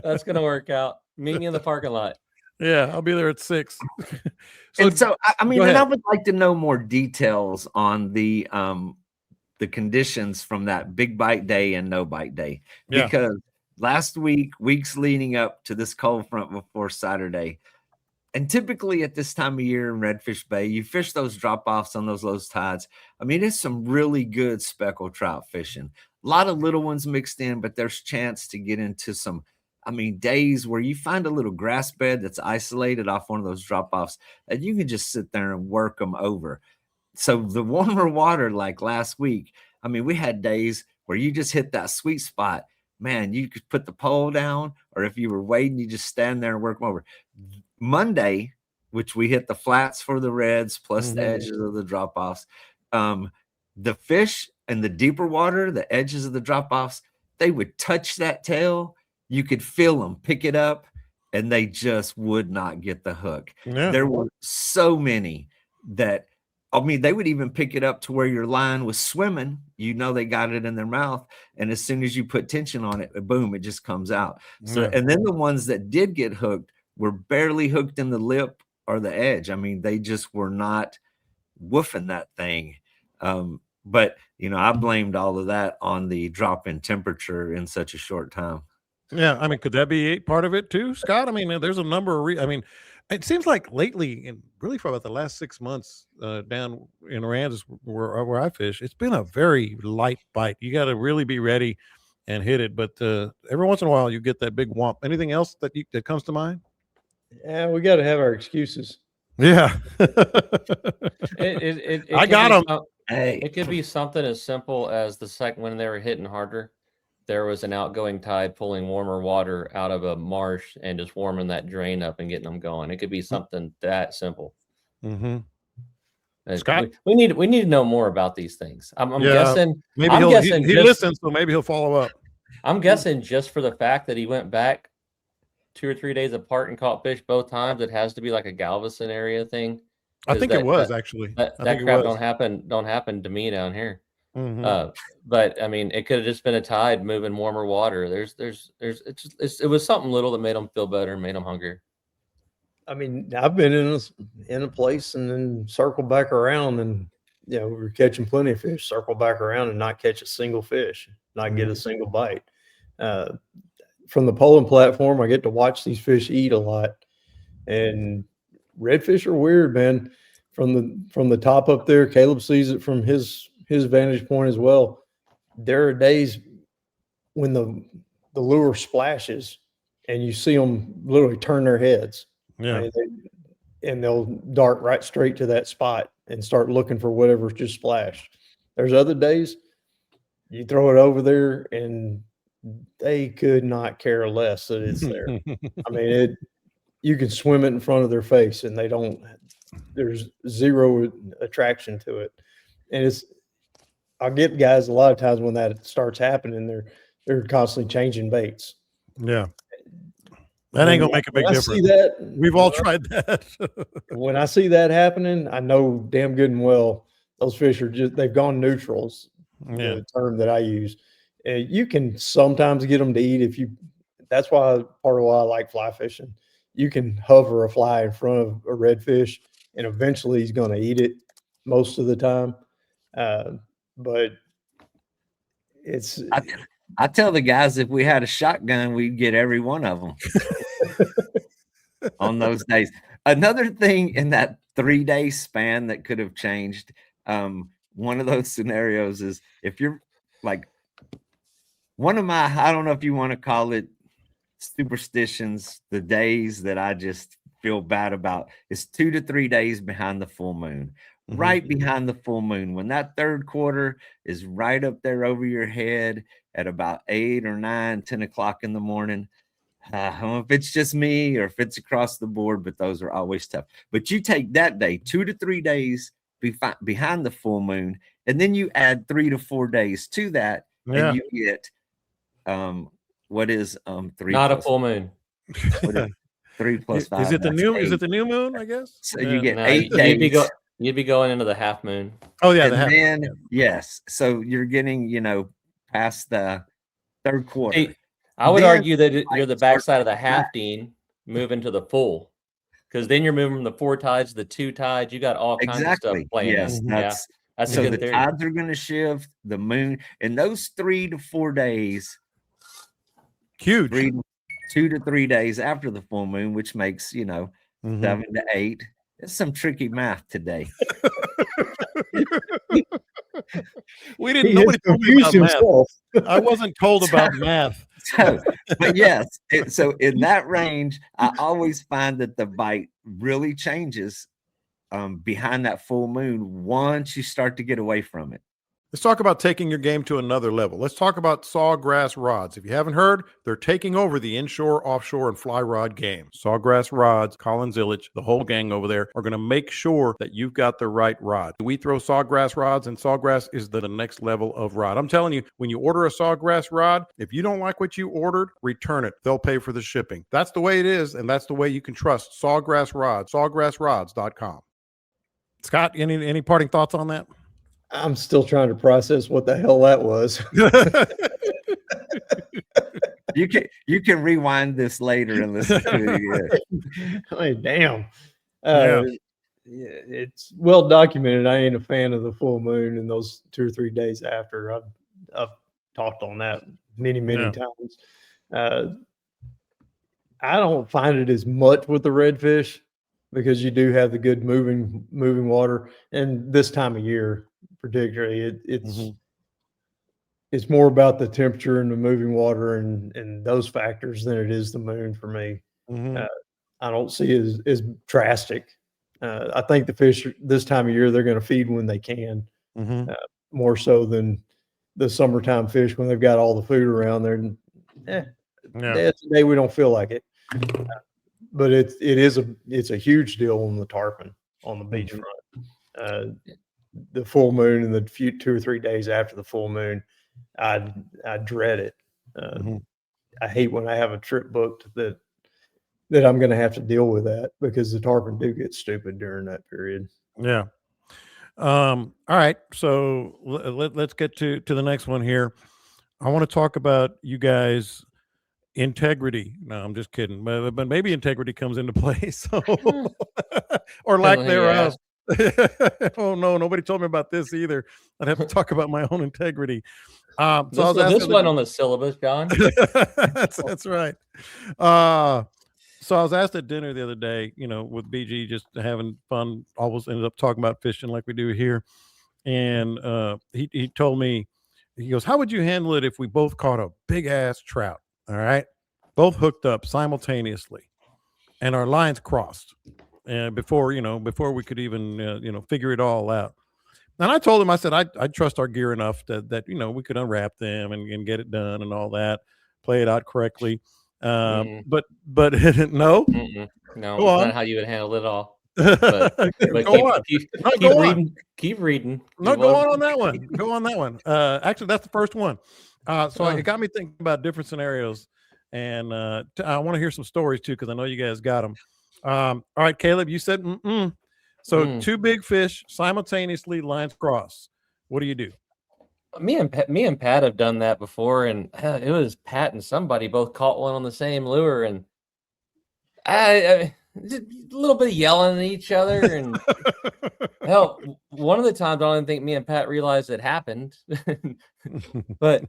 that's gonna work out. Meet me in the parking lot. Yeah, I'll be there at 6. So I mean, and I would like to know more details on the conditions from that big bite day and no bite day, because last weeks leading up to this cold front before Saturday, and typically at this time of year in Redfish Bay, you fish those drop-offs on those low tides. I mean, it's some really good speckled trout fishing. A lot of little ones mixed in, but there's chance to get into some, days where you find a little grass bed that's isolated off one of those drop-offs, and you can just sit there and work them over. So the warmer water, like last week, we had days where you just hit that sweet spot. Man, you could put the pole down, or if you were waiting, you just stand there and work them over. Monday, which we hit the flats for the reds plus the edges of the drop-offs. The fish in the deeper water, the edges of the drop-offs, they would touch that tail. You could feel them pick it up, and they just would not get the hook. Yeah. There were so many that, they would even pick it up to where your line was swimming. They got it in their mouth. And as soon as you put tension on it, boom, it just comes out. So, and then the ones that did get hooked were barely hooked in the lip or the edge. They just were not woofing that thing. But, I blamed all of that on the drop in temperature in such a short time. Yeah. Could that be part of it too, Scott? There's a number of, it seems like lately, and really for about the last 6 months, down in Aransas where I fish, it's been a very light bite. You got to really be ready and hit it. But every once in a while, you get that big whomp. Anything else that comes to mind? Yeah, we got to have our excuses. Yeah, I got them. It could be something as simple as the second when they were hitting harder. There was an outgoing tide pulling warmer water out of a marsh and just warming that drain up and getting them going. It could be something that simple. Scott, we need to know more about these things. I'm guessing. Maybe he listens, so maybe he'll follow up. I'm guessing just for the fact that he went back 2 or 3 days apart and caught fish both times, it has to be like a Galveston area thing. I think it was actually. That crap don't happen to me down here. But it could have just been a tide moving warmer water. It was something little that made them feel better and made them hungry. I've been in a place and then circle back around, and we're catching plenty of fish. Circle back around and not catch a single fish, not get a single bite. From the polling platform, I get to watch these fish eat a lot, and redfish are weird, man. From the top up there, Caleb sees it from his vantage point as well. There are days when the lure splashes and you see them literally turn their heads. Yeah. And they'll dart right straight to that spot and start looking for whatever's just splashed. There's other days you throw it over there and they could not care less that it's there. I mean, you can swim it in front of their face and there's zero attraction to it. And I'll get guys a lot of times when that starts happening, they're constantly changing baits. Yeah. That ain't gonna make a big difference. I see that. We've all tried that. When I see that happening, I know damn good and well those fish they've gone neutrals. Yeah. The term that I use. You can sometimes get them to eat that's why part of why I like fly fishing. You can hover a fly in front of a redfish and eventually he's going to eat it most of the time. But I tell the guys if we had a shotgun, we'd get every one of them on those days. Another thing in that 3-day span that could have changed, one of those scenarios is if you're like one of my, I don't know if you want to call it superstitions, the days that I just feel bad about is 2 to 3 days behind the full moon. Mm-hmm. Right behind the full moon, when that third quarter is right up there over your head at about 8 or 9, 10 o'clock in the morning. I don't know if it's just me or if it's across the board, but those are always tough. But you take that day, 2 to 3 days behind the full moon, and then you add 3 to 4 days to that, and you get what is 3? Not a full moon. 3 plus 5. Is it the new? 8. Is it the new moon? I guess. So you get 8 days. You'd be going into the half moon. Oh yeah, and then yes. So you're getting past the third quarter. Hey, I would argue that you're the backside of the halving, moving to the full, because then you're moving from the 4 tides to the 2 tides. You got all kinds of stuff playing. Yes, that's so the tides are going to shift. The moon in those 3 to 4 days. Huge. 2 to 3 days after the full moon, which makes 7 to 8. It's some tricky math today. We didn't. Nobody told me about math. I wasn't told about math. But yes, so in that range, I always find that the bite really changes behind that full moon once you start to get away from it. Let's talk about taking your game to another level. Let's talk about Sawgrass rods. If you haven't heard, they're taking over the inshore, offshore, and fly rod game. Sawgrass rods, Colin Zillich, the whole gang over there are going to make sure that you've got the right rod. We throw Sawgrass rods, and Sawgrass is the next level of rod. I'm telling you, when you order a Sawgrass rod, if you don't like what you ordered, return it. They'll pay for the shipping. That's the way it is, and that's the way you can trust Sawgrass rods, sawgrassrods.com. Scott, any parting thoughts on that? I'm still trying to process what the hell that was. You can rewind this later and listen to it again. I mean, damn. It's well documented. I ain't a fan of the full moon and those 2 or 3 days after. I've talked on that many times. I don't find it as much with the redfish because you do have the good moving water, and this time of year particularly, it's more about the temperature and the moving water and those factors than it is the moon for me. I don't see it as drastic. I think the fish this time of year, they're going to feed when they can, more so than the summertime fish when they've got all the food around there. Today we don't feel like it, but it's a huge deal on the tarpon on the beachfront. The full moon and the 2 or 3 days after the full moon, I dread it. I hate when I have a trip booked that I'm going to have to deal with that because the tarpon do get stupid during that period. Yeah. All right. So let's get to the next one here. I want to talk about you guys' integrity. No, I'm just kidding. But maybe integrity comes into play. So, or lack thereof. Oh no, nobody told me about this either. I'd have to talk about my own integrity. So this one on the syllabus, John. that's right. So I was asked at dinner the other day, with BG, just having fun, always ended up talking about fishing like we do here. And he told me, he goes, how would you handle it if we both caught a big ass trout? All right. Both hooked up simultaneously and our lines crossed. And before we could even, figure it all out. And I told him, I said, I trust our gear enough that we could unwrap them and get it done and all that, play it out correctly. But no, no, go on. not how you would handle it all. But go on. Keep reading. Keep reading. No, go on that one. Go on that one. Actually, that's the first one. So it got me thinking about different scenarios, and I want to hear some stories too because I know you guys got them. All right, Caleb, you said So two big fish simultaneously, lines cross. What do you do? Me and Pat have done that before, and it was Pat and somebody both caught one on the same lure, and I just a little bit of yelling at each other, and hell, one of the times I don't think me and Pat realized it happened. But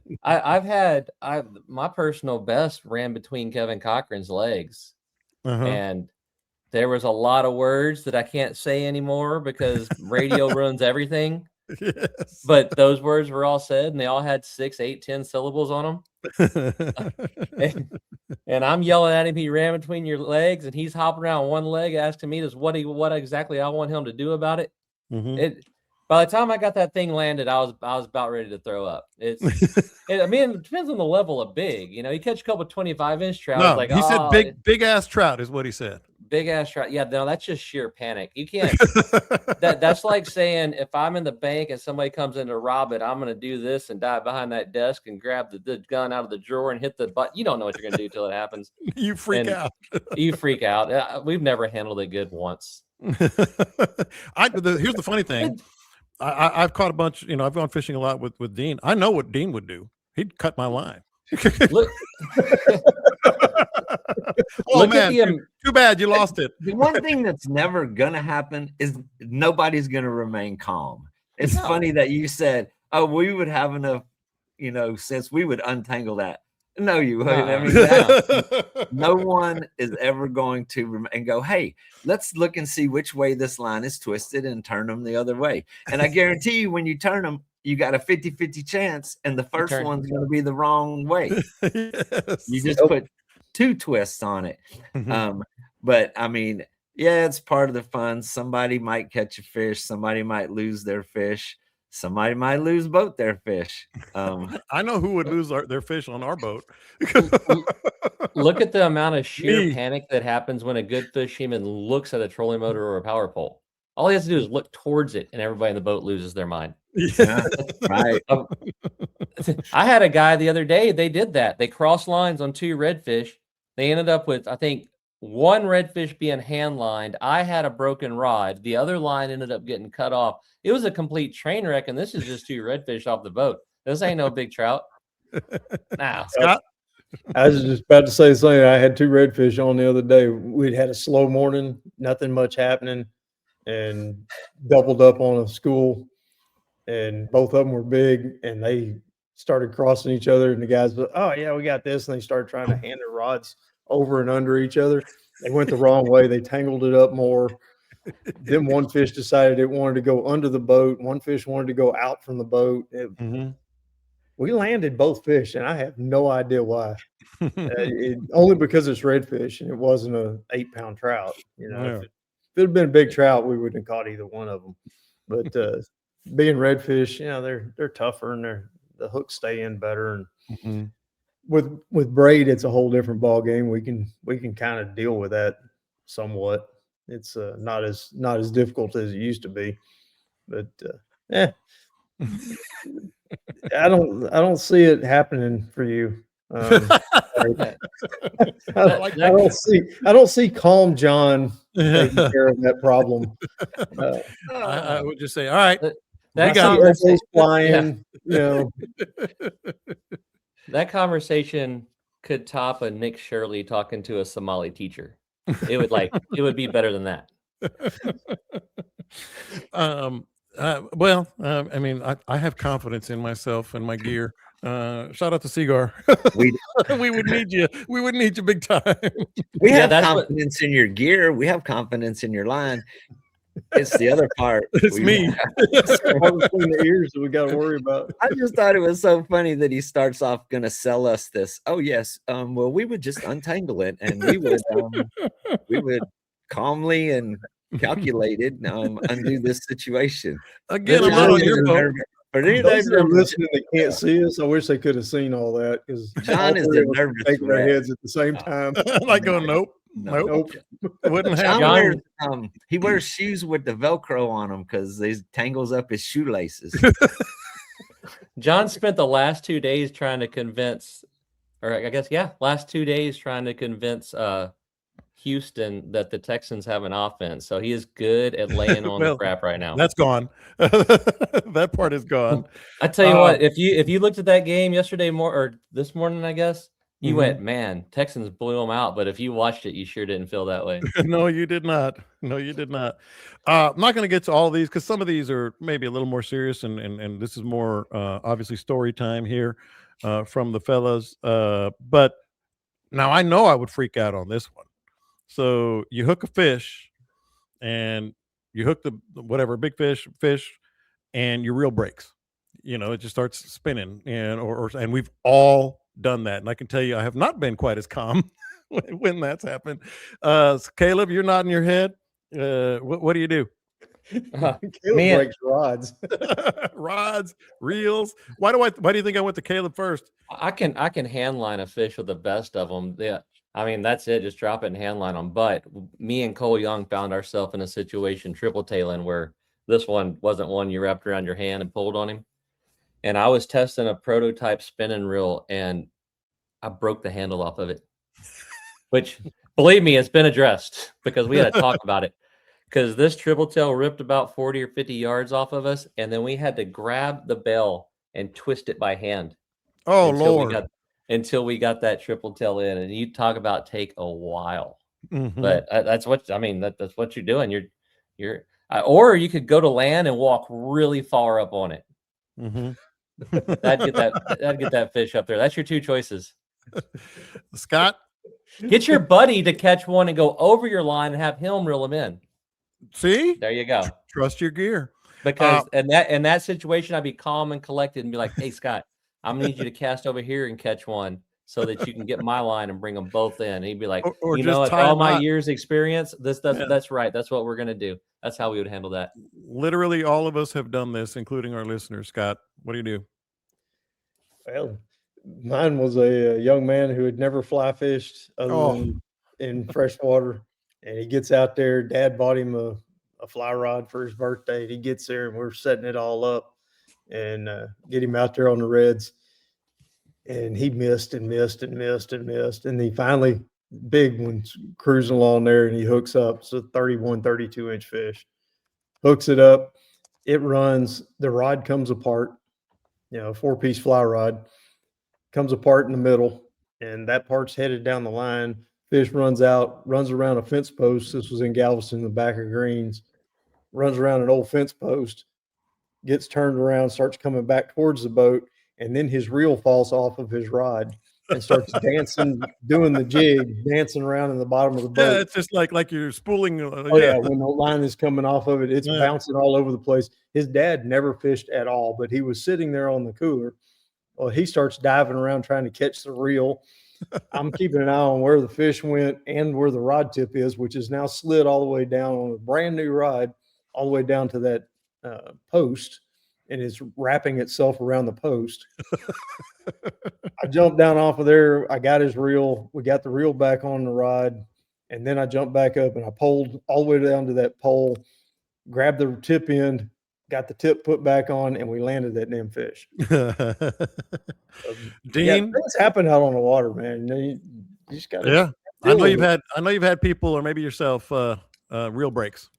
my personal best ran between Kevin Cochran's legs, and there was a lot of words that I can't say anymore because radio ruins everything. Yes. But those words were all said, and they all had 6, 8, 10 syllables on them. And I'm yelling at him. He ran between your legs, and he's hopping around one leg, asking me what exactly I want him to do about it. By the time I got that thing landed, I was about ready to throw up. It depends on the level of big. You catch a couple of 25-inch trout. No, like he said big ass trout is what he said. Big ass trout. Yeah, no, that's just sheer panic. You can't. That's like saying if I'm in the bank and somebody comes in to rob it, I'm going to do this and dive behind that desk and grab the gun out of the drawer and hit the button. You don't know what you're going to do till it happens. You freak out. You freak out. We've never handled it good once. Here's the funny thing. I've caught a bunch. I've gone fishing a lot with Dean. I know what Dean would do. He'd cut my line. Look. Oh man, too bad you lost it. The one thing that's never gonna happen is nobody's gonna remain calm. It's funny that you said, "Oh, we would have enough, since we would untangle that." No, you wouldn't. I mean, no one is ever going to and go, "Hey, let's look and see which way this line is twisted and turn them the other way." And I guarantee you, when you turn them, you got a 50-50 chance, and the first one's going to be the wrong way. Yes. You just put 2 twists on it. But I mean, yeah, it's part of the fun. Somebody might catch a fish. Somebody might lose their fish. Somebody might lose both their fish. I know who would lose their fish on our boat. Look at the amount of sheer panic that happens when a good fisherman looks at a trolling motor or a power pole. All he has to do is look towards it, and everybody in the boat loses their mind. Yeah, right. I had a guy the other day. They did that. They crossed lines on 2 redfish. They ended up with, I think, 1 redfish being hand lined. I had a broken rod. The other line ended up getting cut off. It was a complete train wreck, and this is just 2 redfish off the boat. This ain't no big trout. Nah, Scott. I was just about to say the same. I had 2 redfish on the other day. We'd had a slow morning, nothing much happening, and doubled up on a school, and both of them were big, and they started crossing each other, and the guys were, "Oh yeah, we got this," and they started trying to hand their rods over and under each other. They went the wrong way. They tangled it up more. Then one fish decided it wanted to go under the boat. One fish wanted to go out from the boat. We landed both fish, and I have no idea why. Only because it's redfish, and it wasn't a 8-pound trout. If it had been a big trout, we wouldn't have caught either one of them. But being redfish, they're tougher, and the hooks stay in better. And with braid, it's a whole different ball game. We can kind of deal with that somewhat. It's not as difficult as it used to be, but I don't see it happening for you. I don't see Calm John taking care of that problem. I would just say, all right, that flying. That conversation could top a Nick Shirley talking to a Somali teacher. It would be better than that. I mean, I have confidence in myself and my gear. Shout out to Seagar. We would need you. We would need you big time. We have confidence in your gear. We have confidence in your line. It's the other part. It's me. Between the ears that we got to worry about. I just thought it was so funny that he starts off going to sell us this. Oh yes. Well, we would just untangle it, and we would calmly and calculated, undo this situation. Again, For I'm not those on your that boat. For any those that are nervous- listening that can't see us, I wish they could have seen all that because John is the nervous shaking our wreck. heads at the same time. I'm like going, nope, No. nope. Nope. Wouldn't John happen. wears he wears shoes with the Velcro on them because they tangles up his shoelaces. John spent the last 2 days trying to convince, or I guess, last 2 days trying to convince Houston that the Texans have an offense. So he is good at laying on Well, the crap right now. That's gone. That part is gone. I tell you what, if you looked at that game yesterday or this morning, I guess you went, man, Texans blew them out. But if you watched it, you sure didn't feel that way. No, you did not. No, you did not. I'm not going to get to all of these because some of these are maybe a little more serious, and this is more obviously story time here from the fellas. But now I know I would freak out on this one. So you hook a fish, and you hook the whatever big fish, and your reel breaks. You know, it just starts spinning, and and we've all done that. And I can tell you, I have not been quite as calm when that's happened. So Caleb, you're nodding your head. What do you do? Caleb Man. breaks rods. Rods, reels. Why do you think I went to Caleb first? I can hand line a fish with the best of them. Yeah, I mean that's it. Just drop it and hand line them. But me and Cole Young found ourselves in a situation triple tailing where this one wasn't one you wrapped around your hand and pulled on him. And I was testing a prototype spinning reel and I broke the handle off of it. Which, believe me, it's been addressed because we had to talk about it. Because this triple tail ripped about 40 or 50 yards off of us, and then we had to grab the bell and twist it by hand. Oh Lord! Until we got that triple tail in, and you talk about take a while. Mhm. But that's what I mean. That's what you're doing. Or you could go to land and walk really far up on it. Mhm. That'd get that fish up there. That's your two choices. Scott, Get your buddy to catch one and go over your line and have him reel them in. see, There you go. trust your gear. Because in that situation, I'd be calm and collected and be like, "Hey, Scott, I'm gonna need you to cast over here and catch one so that you can get my line and bring them both in." And he'd be like, Or "You just know, with tie a all my knot. years' experience, that's Yeah. right. That's what we're gonna do. That's how we would handle that." Literally, all of us have done this, including our listeners. Scott, what do you do? Well, mine was a young man who had never fly fished than in freshwater, and he gets out there. Dad bought him a fly rod for his birthday. He gets there, and we're setting it all up, and get him out there on the reds, and he missed and missed and missed and missed, and he finally big one's cruising along there, and he hooks up. It's a 31, 32-inch fish. Hooks it up. It runs. The rod comes apart. 4-piece fly rod comes apart in the middle, and that part's headed down the line. Fish runs out, runs around a fence post. This was in Galveston, the back of Greens. Runs around an old fence post, gets turned around, starts coming back towards the boat, and then his reel falls off of his rod and starts dancing, doing the jig, dancing around in the bottom of the boat. Yeah, it's just like you're spooling. Oh yeah, when the line is coming off of it, it's bouncing all over the place. His dad never fished at all, but he was sitting there on the cooler. Well, he starts diving around trying to catch the reel. I'm keeping an eye on where the fish went and where the rod tip is, which is now slid all the way down on a brand new rod, all the way down to that post, and it's wrapping itself around the post. I jumped down off of there. I got his reel. We got the reel back on the rod, and then I jumped back up and I poled all the way down to that pole, grabbed the tip end, got the tip put back on, and we landed that damn fish. Dean, things happen out on the water, man. You just got to. Yeah, I know you've had people, or maybe yourself, reel breaks.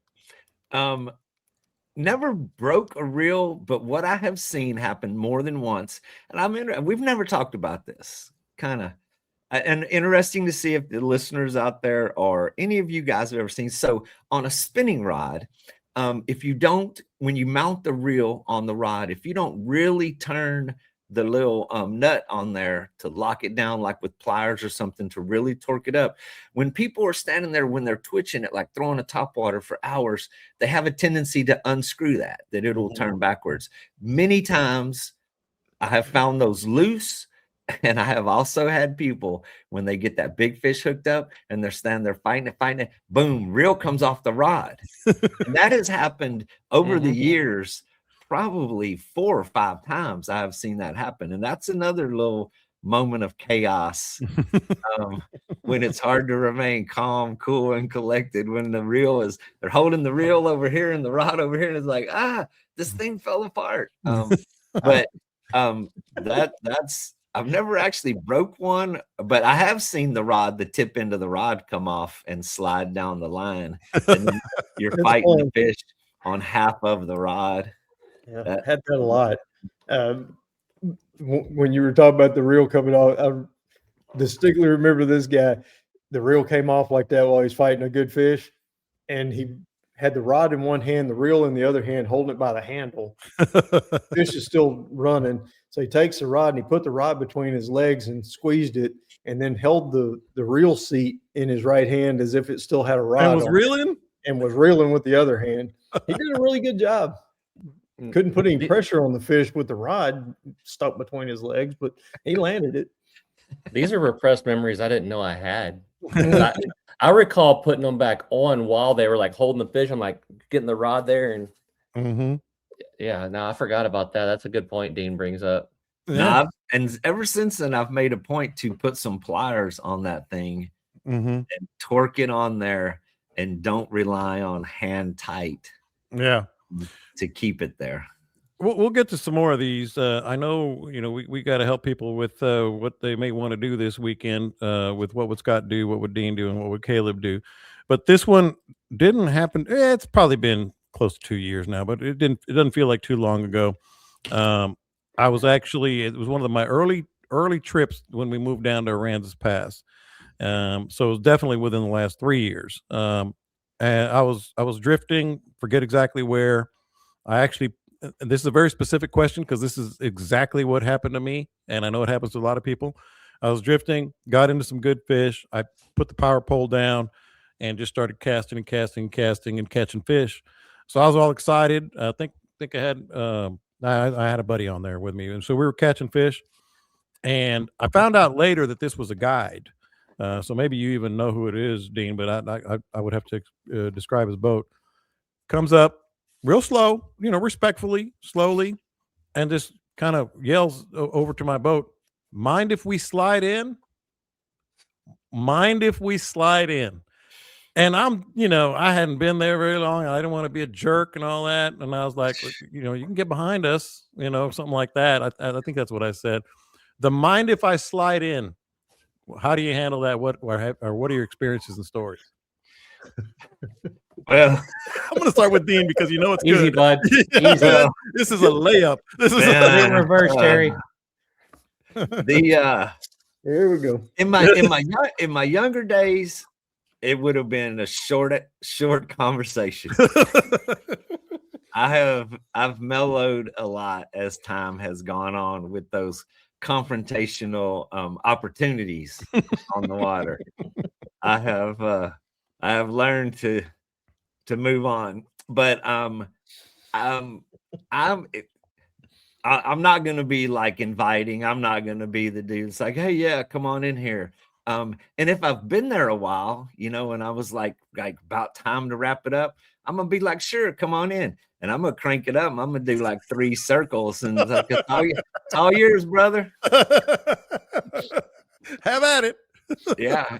Never broke a reel, but what I have seen happen more than once, and we've never talked about this, and interesting to see if the listeners out there or any of you guys have ever seen. So on a spinning rod, when you mount the reel on the rod, if you don't really turn the little nut on there to lock it down, like with pliers or something, to really torque it up, when people are standing there, when they're twitching it, like throwing a topwater for hours, they have a tendency to unscrew that it will turn backwards. Many times I have found those loose, And I have also had people when they get that big fish hooked up and they're standing there fighting it, boom, reel comes off the rod. And that has happened over the years, probably 4 or 5 times I have seen that happen. And that's another little moment of chaos when it's hard to remain calm, cool, and collected when the reel is, they're holding the reel over here and the rod over here, and it's like, this thing fell apart. But that's, I've never actually broke one, but I have seen the tip end of the rod come off and slide down the line, and then you're fighting the fish on half of the rod. Yeah, I had that a lot. When you were talking about the reel coming off, I distinctly remember this guy. The reel came off like that while he's fighting a good fish, and he had the rod in one hand, the reel in the other hand, holding it by the handle. Fish is still running. So he takes the rod and he put the rod between his legs and squeezed it, and then held the reel seat in his right hand as if it still had a rod. And was reeling? And was reeling with the other hand. He did a really good job. Couldn't put any pressure on the fish with the rod stuck between his legs, but he landed it. These are repressed memories I didn't know I had. I recall putting them back on while they were like holding the fish. I'm like getting the rod there, and yeah, no, I forgot about that. That's a good point Dean brings up. Yeah. And ever since then, I've made a point to put some pliers on that thing and torque it on there, and don't rely on hand tight. Yeah. To keep it there. We'll get to some more of these. I know, we got to help people with what they may want to do this weekend with what would Scott do, what would Dean do, and what would Caleb do. But this one didn't happen. It's probably been close to 2 years now, but it doesn't feel like too long ago. It was one of my early trips when we moved down to Aransas Pass. So it was definitely within the last 3 years. And I was drifting, forget exactly where. This is a very specific question because this is exactly what happened to me, and I know it happens to a lot of people. I was drifting, got into some good fish. I put the power pole down and just started casting and catching fish. So I was all excited. I think I had I had a buddy on there with me, and so we were catching fish. And I found out later that this was a guide. So maybe you even know who it is, Dean, but I would have to describe his boat. Comes up real slow, respectfully, slowly, and just kind of yells over to my boat, "Mind if we slide in? Mind if we slide in?" And I'm, I hadn't been there very long. I didn't want to be a jerk and all that. And I was like, you can get behind us, something like that. I think that's what I said. The mind if I slide in. How do you handle that? What are your experiences and stories? Well, I'm going to start with Dean because it's easy, good. bud. Easy. This is a layup. This is in reverse, Terry. Here we go. In my younger days, it would have been a short conversation. I've mellowed a lot as time has gone on with those confrontational opportunities on the water. I have learned to move on, but I'm not going to be like inviting. I'm not going to be the dude that's like, "Hey, yeah, come on in here." And if I've been there a while, and I was like about time to wrap it up, I'm going to be like, "Sure, come on in." And I'm going to crank it up. I'm going to do like 3 circles and like, it's all yours, brother. Have at it. Yeah.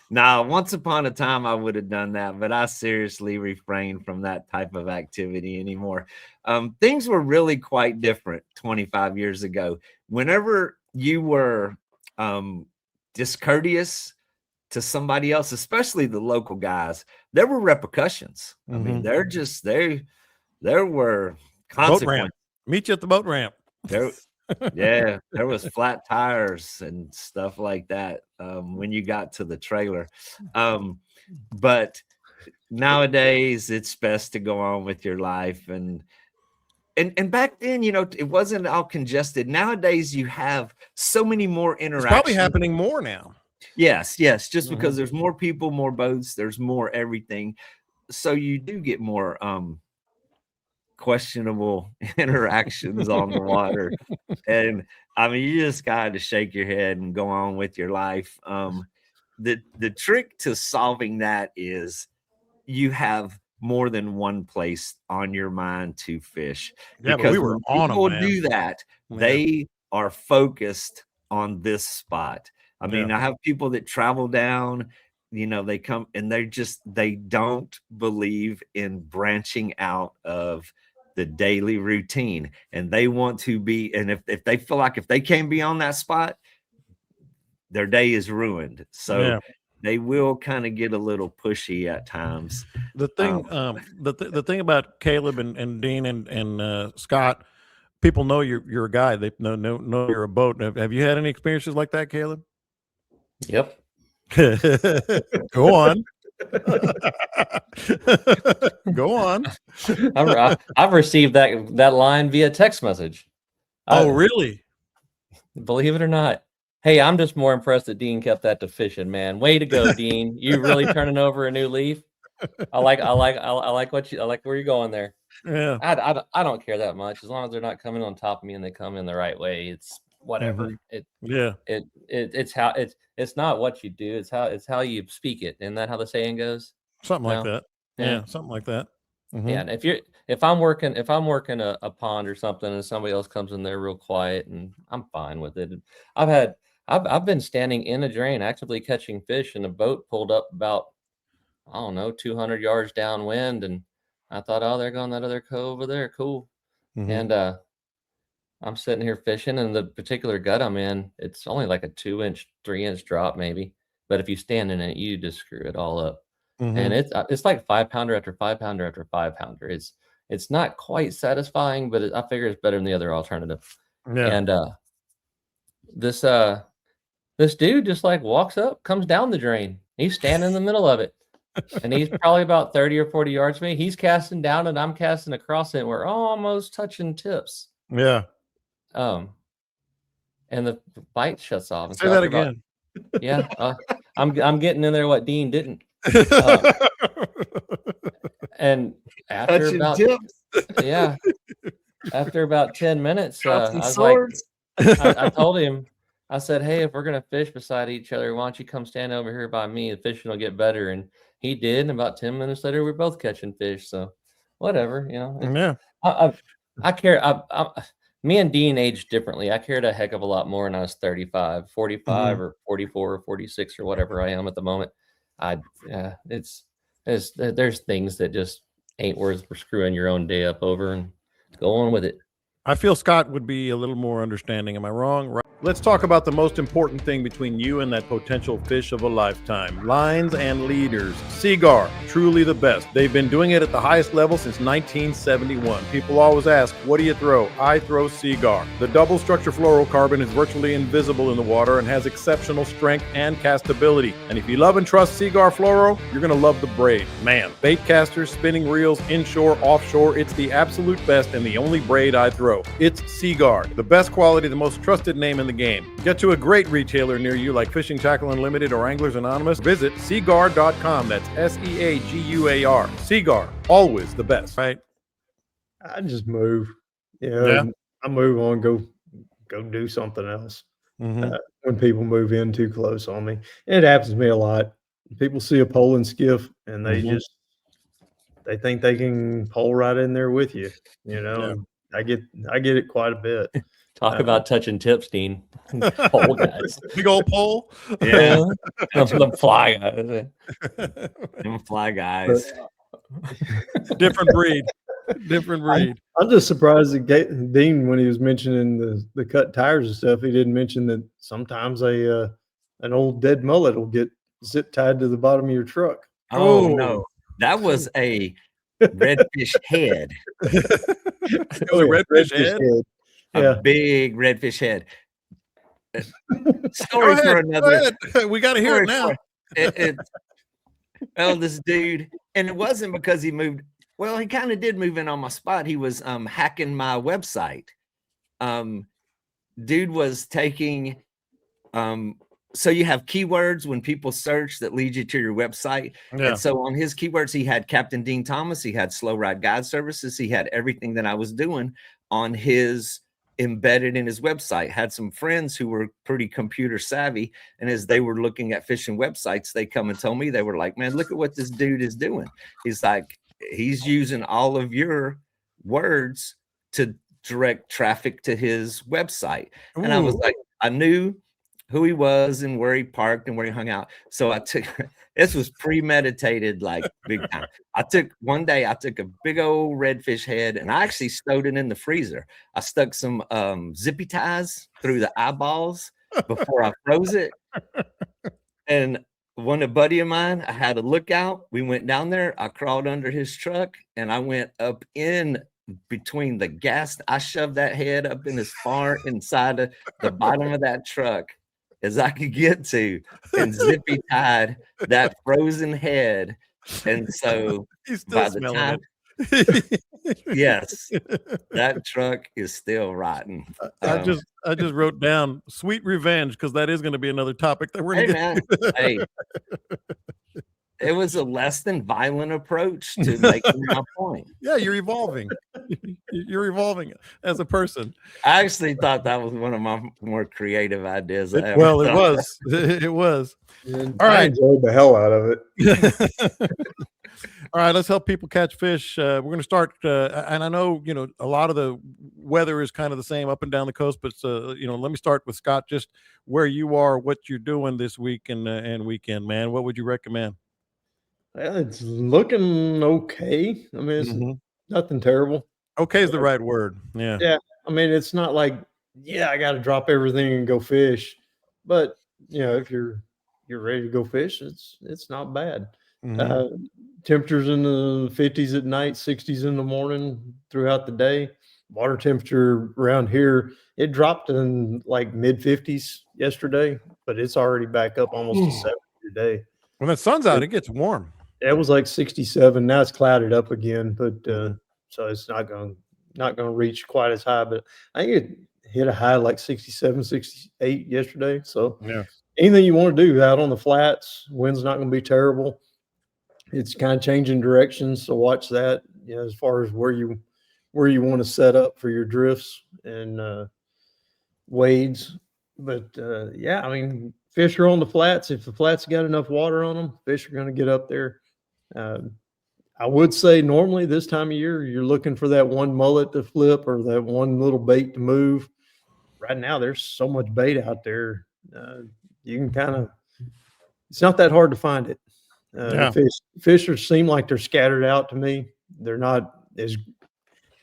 Now, once upon a time, I would have done that, but I seriously refrain from that type of activity anymore. Things were really quite different 25 years ago. Whenever you were discourteous to somebody else, especially the local guys, there were repercussions. I mean, there were consequences. Boat ramp. Meet you at the boat ramp. There was flat tires and stuff like that when you got to the trailer. But nowadays it's best to go on with your life. And back then, it wasn't all congested. Nowadays you have so many more interactions. It's probably happening more now. Yes. Just because there's more people, more boats, there's more everything. So you do get more questionable interactions on the water. And I mean, you just got to shake your head and go on with your life. The trick to solving that is you have more than one place on your mind to fish. Yeah, but Because we were when on 'em, people man. do that, Yeah. they are focused on this spot. I mean, Yeah. I have people that travel down, you know, they come and they don't believe in branching out of the daily routine, and they want to be, and if they feel like if they can't be on that spot, their day is ruined. So Yeah. they will kind of get a little pushy at times. The thing, the thing about Caleb and Dean and Scott, people know you're a guy. They know you're a boat. Have you had any experiences like that, Caleb? Yep. Go on. Go on. I've received that line via text message. Oh, really? Believe it or not. Hey, I'm just more impressed that Dean kept that to fishing, man. Way to go, Dean. You really turning over a new leaf. I like where you're going there. Yeah. I don't care that much as long as they're not coming on top of me and they come in the right way. It's whatever. Mm-hmm. It's not what you do. It's how you speak it. Isn't that how the saying goes? Something like that. Yeah, something like that. Mm-hmm. Yeah, and if I'm working a pond or something and somebody else comes in there real quiet, and I'm fine with it. I've been standing in a drain actively catching fish, and a boat pulled up about, I don't know, 200 yards downwind, and I thought, oh, they're going that other cove over there, cool. Mm-hmm. And I'm sitting here fishing, and the particular gut I'm in, it's only like a 2-inch, 3-inch drop maybe, but if you stand in it, you just screw it all up. Mm-hmm. And it's like 5-pounder after 5-pounder after 5-pounder. It's not quite satisfying, but I figure it's better than the other alternative. Yeah. And this dude just like walks up, comes down the drain. He's standing in the middle of it, and he's probably about 30 or 40 yards from me. He's casting down, and I'm casting across it. And we're almost touching tips. Yeah. And the bite shuts off. And say that again. Yeah, I'm getting in there what Dean didn't. And after about 10 minutes, I was like, I told him, I said, hey, if we're gonna fish beside each other, why don't you come stand over here by me? The fishing will get better. And he did. And about 10 minutes later, we're both catching fish. So whatever, you know. Yeah. I care. Me and Dean aged differently. I cared a heck of a lot more when I was 35, 45, or 44 or 46 or whatever I am at the moment. There's things that just ain't worth screwing your own day up over, and go on with it. I feel Scott would be a little more understanding. Am I wrong? Right. Let's talk about the most important thing between you and that potential fish of a lifetime. Lines and leaders. Seaguar, truly the best. They've been doing it at the highest level since 1971. People always ask, what do you throw? I throw Seaguar. The double structure fluorocarbon is virtually invisible in the water and has exceptional strength and castability. And if you love and trust Seaguar Fluoro, you're going to love the braid. Man, bait casters, spinning reels, inshore, offshore, it's the absolute best and the only braid I throw. It's Seaguar, the best quality, the most trusted name in the game. Get to a great retailer near you like Fishing Tackle Unlimited or Anglers Anonymous. Visit Seaguar.com. That's Seaguar. Seaguar, always the best, right? I just move. Yeah. I move on, go do something else. Mm-hmm. When people move in too close on me. It happens to me a lot. People see a poling skiff and they they think they can pole right in there with you. You know, I get it quite a bit. Talk about touching tips, Dean. Pole guys. Big old pole. Yeah. The fly guys. Them fly guys. Different breed. Different breed. I'm just surprised that Dean, when he was mentioning the cut tires and stuff, he didn't mention that sometimes an old dead mullet will get zip tied to the bottom of your truck. Oh no, that was a redfish head. It was a redfish head. A big redfish head. Story for another. We got to hear it now. Well, this dude, and it wasn't because he moved. Well, he kind of did move in on my spot. He was hacking my website. Dude was taking so you have keywords when people search that lead you to your website. Yeah. And so on his keywords, he had Captain Dean Thomas, he had Slow Ride Guide Services, he had everything that I was doing on his embedded in his website. Had some friends who were pretty computer savvy, and as they were looking at fishing websites, they come and told me, they were like, man, look at what this dude is doing. He's like, he's using all of your words to direct traffic to his website. And I was Ooh. like, I knew who he was and where he parked and where he hung out. So I took, this was premeditated, like big time. One day I took a big old redfish head and I actually stowed it in the freezer. I stuck some zippy ties through the eyeballs before I froze it. And a buddy of mine, I had a lookout. We went down there. I crawled under his truck and I went up in between the gas. I shoved that head up in as far inside of the bottom of that truck as I could get to, and zippy tied that frozen head. And so by the time, yes, that truck is still rotten. I just wrote down sweet revenge, because that is going to be another topic that we're going to get to. Hey, it was a less than violent approach to making my point. Yeah, you're evolving. You're evolving as a person. I actually thought that was one of my more creative ideas. It was. It was. And All I right. enjoyed the hell out of it. All right, let's help people catch fish. We're going to start, and I know, a lot of the weather is kind of the same up and down the coast, but, let me start with Scott, just where you are, what you're doing this week and weekend, man. What would you recommend? Well, it's looking okay. I mean, it's nothing terrible. Okay is the right word. Yeah. Yeah. I mean, it's not like, I got to drop everything and go fish. But, if you're ready to go fish, it's not bad. Temperatures in the 50s at night, 60s in the morning throughout the day. Water temperature around here, it dropped in like mid 50s yesterday, but it's already back up almost to 70 today. When the sun's out, it gets warm. It was like 67. Now it's clouded up again, but so it's not going to reach quite as high. But I think it hit a high like 67, 68 yesterday. So anything you want to do out on the flats, wind's not going to be terrible. It's kind of changing directions, so watch that. As far as where you want to set up for your drifts and wades. But I mean, fish are on the flats. If the flats got enough water on them, fish are going to get up there. I would say normally this time of year, you're looking for that one mullet to flip or that one little bait to move. Right now, there's so much bait out there. You can it's not that hard to find it. Fish seem like they're scattered out to me. They're not as,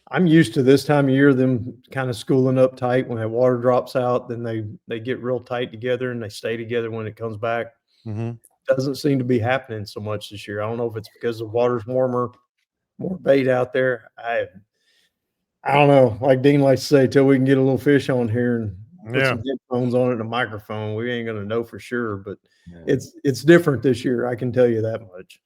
I'm used to this time of year, them kind of schooling up tight. When that water drops out, then they get real tight together and they stay together when it comes back. Doesn't seem to be happening so much this year. I don't know if it's because the water's warmer, more bait out there. I don't know. Like Dean likes to say, till we can get a little fish on here and put some headphones on it and a microphone, we ain't gonna know for sure. But it's different this year. I can tell you that much.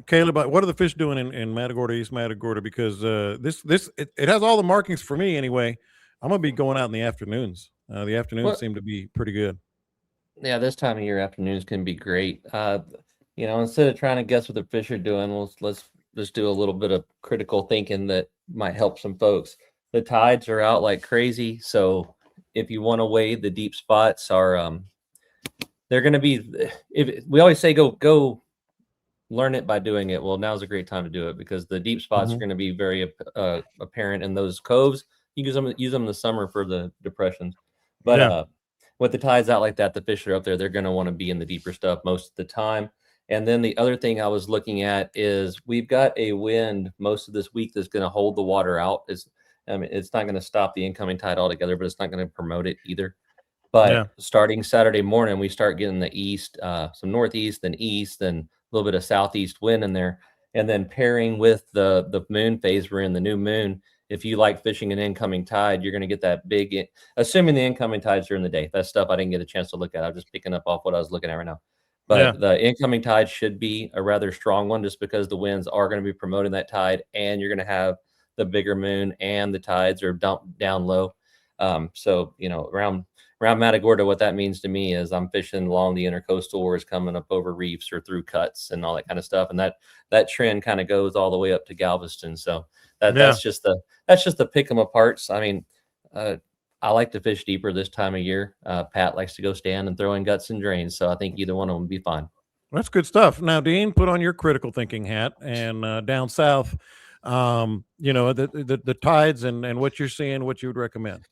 Caleb, what are the fish doing in Matagorda, East Matagorda? Because it has all the markings for me anyway. I'm gonna be going out in the afternoons. The afternoons seem to be pretty good. Yeah, this time of year, afternoons can be great. Instead of trying to guess what the fish are doing, let's just do a little bit of critical thinking that might help some folks. The tides are out like crazy, so if you want to wade, the deep spots are they're going to be. We always say go learn it by doing it. Well, now's a great time to do it because the deep spots are going to be very apparent in those coves. You can use them in the summer for the depressions, but with the tides out like that, the fish are up there. They're going to want to be in the deeper stuff most of the time. And then the other thing I was looking at is we've got a wind most of this week that's going to hold the water out. It's not going to stop the incoming tide altogether, but it's not going to promote it either. But starting Saturday morning, we start getting the east, some northeast and east and a little bit of southeast wind in there. And then pairing with the moon phase, we're in the new moon. If you like fishing an incoming tide, you're going to get that big, assuming the incoming tides during the day. That stuff I didn't get a chance to look at. I'm just picking up off what I was looking at right now. But the incoming tide should be a rather strong one just because the winds are going to be promoting that tide and you're going to have the bigger moon and the tides are dumped down low. So, around around Matagorda, what that means to me is I'm fishing along the intercoastal where it's coming up over reefs or through cuts and all that kind of stuff. And that trend kind of goes all the way up to Galveston. So that's just the pick 'em aparts. I mean, I like to fish deeper this time of year. Pat likes to go stand and throw in guts and drains. So I think either one of them would be fine. That's good stuff. Now, Dean, put on your critical thinking hat, and down south, the tides and what you're seeing, what you would recommend.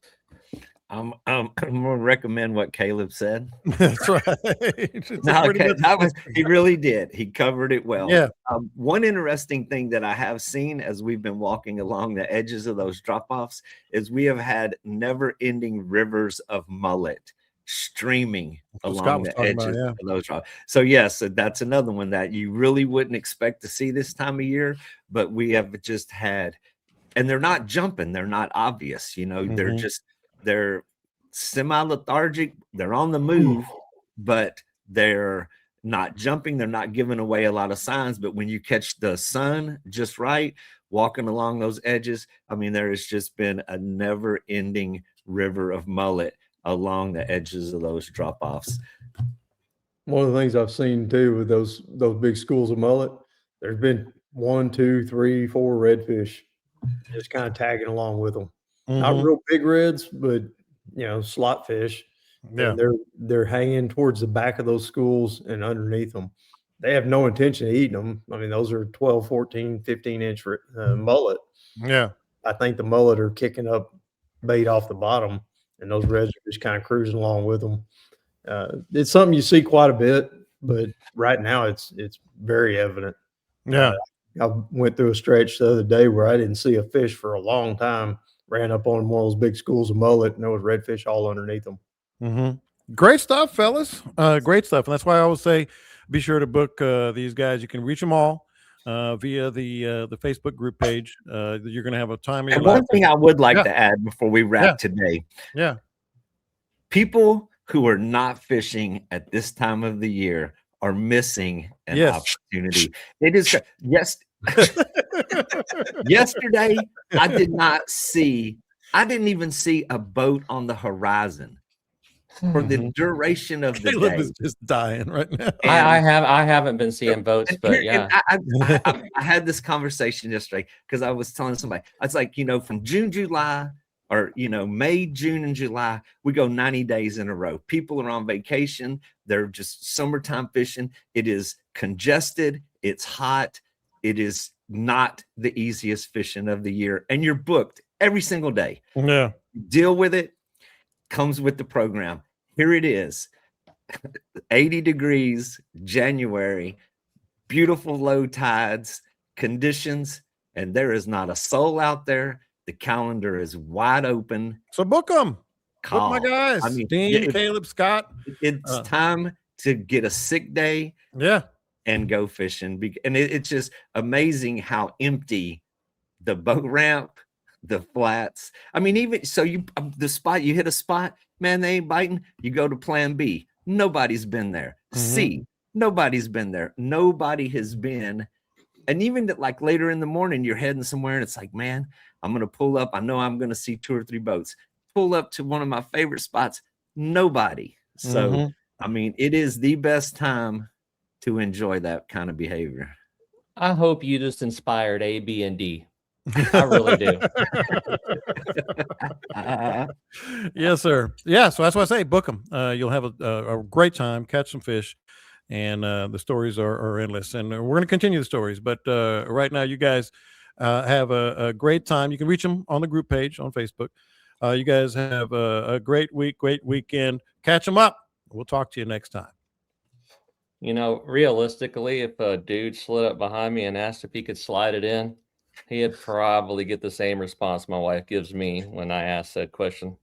I'm gonna recommend what Caleb said. That's right. He really did. He covered it well. Yeah. One interesting thing that I have seen as we've been walking along the edges of those drop-offs is we have had never-ending rivers of mullet streaming along the edges of those drops. So yes, that's another one that you really wouldn't expect to see this time of year, but we have just had, and they're not jumping, they're not obvious, they're semi-lethargic, they're on the move, but they're not jumping, they're not giving away a lot of signs. But when you catch the sun just right, walking along those edges, I mean, there has just been a never-ending river of mullet along the edges of those drop-offs. One of the things I've seen too with those big schools of mullet, there's been 1, 2, 3, 4 redfish just kind of tagging along with them. Not real big reds, but slot fish. Yeah. And they're hanging towards the back of those schools and underneath them. They have no intention of eating them. I mean, those are 12, 14, 15-inch mullet. Yeah. I think the mullet are kicking up bait off the bottom, and those reds are just kind of cruising along with them. It's something you see quite a bit, but right now it's very evident. Yeah. I went through a stretch the other day where I didn't see a fish for a long time. Ran up on one of those big schools of mullet, and there was redfish all underneath them. Great stuff, fellas. Great stuff. And that's why I always say, be sure to book these guys. You can reach them all via the Facebook group page. You're going to have a time. And one thing I would like to add before we wrap today. Yeah. People who are not fishing at this time of the year are missing an opportunity. It is yesterday, I didn't even see a boat on the horizon for the duration of the Caleb day. is just dying right now. I haven't been seeing boats, but yeah. I had this conversation yesterday because I was telling somebody, I was like, from June, July, or May, June, and July, we go 90 days in a row. People are on vacation. They're just summertime fishing. It is congested. It's hot. It is not the easiest fishing of the year. And you're booked every single day. Yeah. Deal with it. Comes with the program. Here it is. 80 degrees, January, beautiful low tides, conditions, and there is not a soul out there. The calendar is wide open. So book them. Call. Book my guys. I mean, Dean, Caleb, Scott. It's time to get a sick day. Yeah. And go fishing. And it's just amazing how empty the boat ramp, the flats. I mean, even so, you hit a spot, man, they ain't biting. You go to plan B. Nobody's been there. C, nobody's been there. Nobody has been. And even like later in the morning, you're heading somewhere and it's like, man, I'm going to pull up. I know I'm going to see 2 or 3 boats. Pull up to one of my favorite spots. Nobody. So, I mean, it is the best time to enjoy that kind of behavior. I hope you just inspired A, B, and D. I really do. Yes, sir. Yeah, so that's why I say book them. You'll have a great time, catch some fish, and the stories are endless. And we're going to continue the stories, but right now you guys have a great time. You can reach them on the group page on Facebook. You guys have a great week, great weekend. Catch them up. We'll talk to you next time. Realistically, if a dude slid up behind me and asked if he could slide it in, he'd probably get the same response my wife gives me when I ask that question.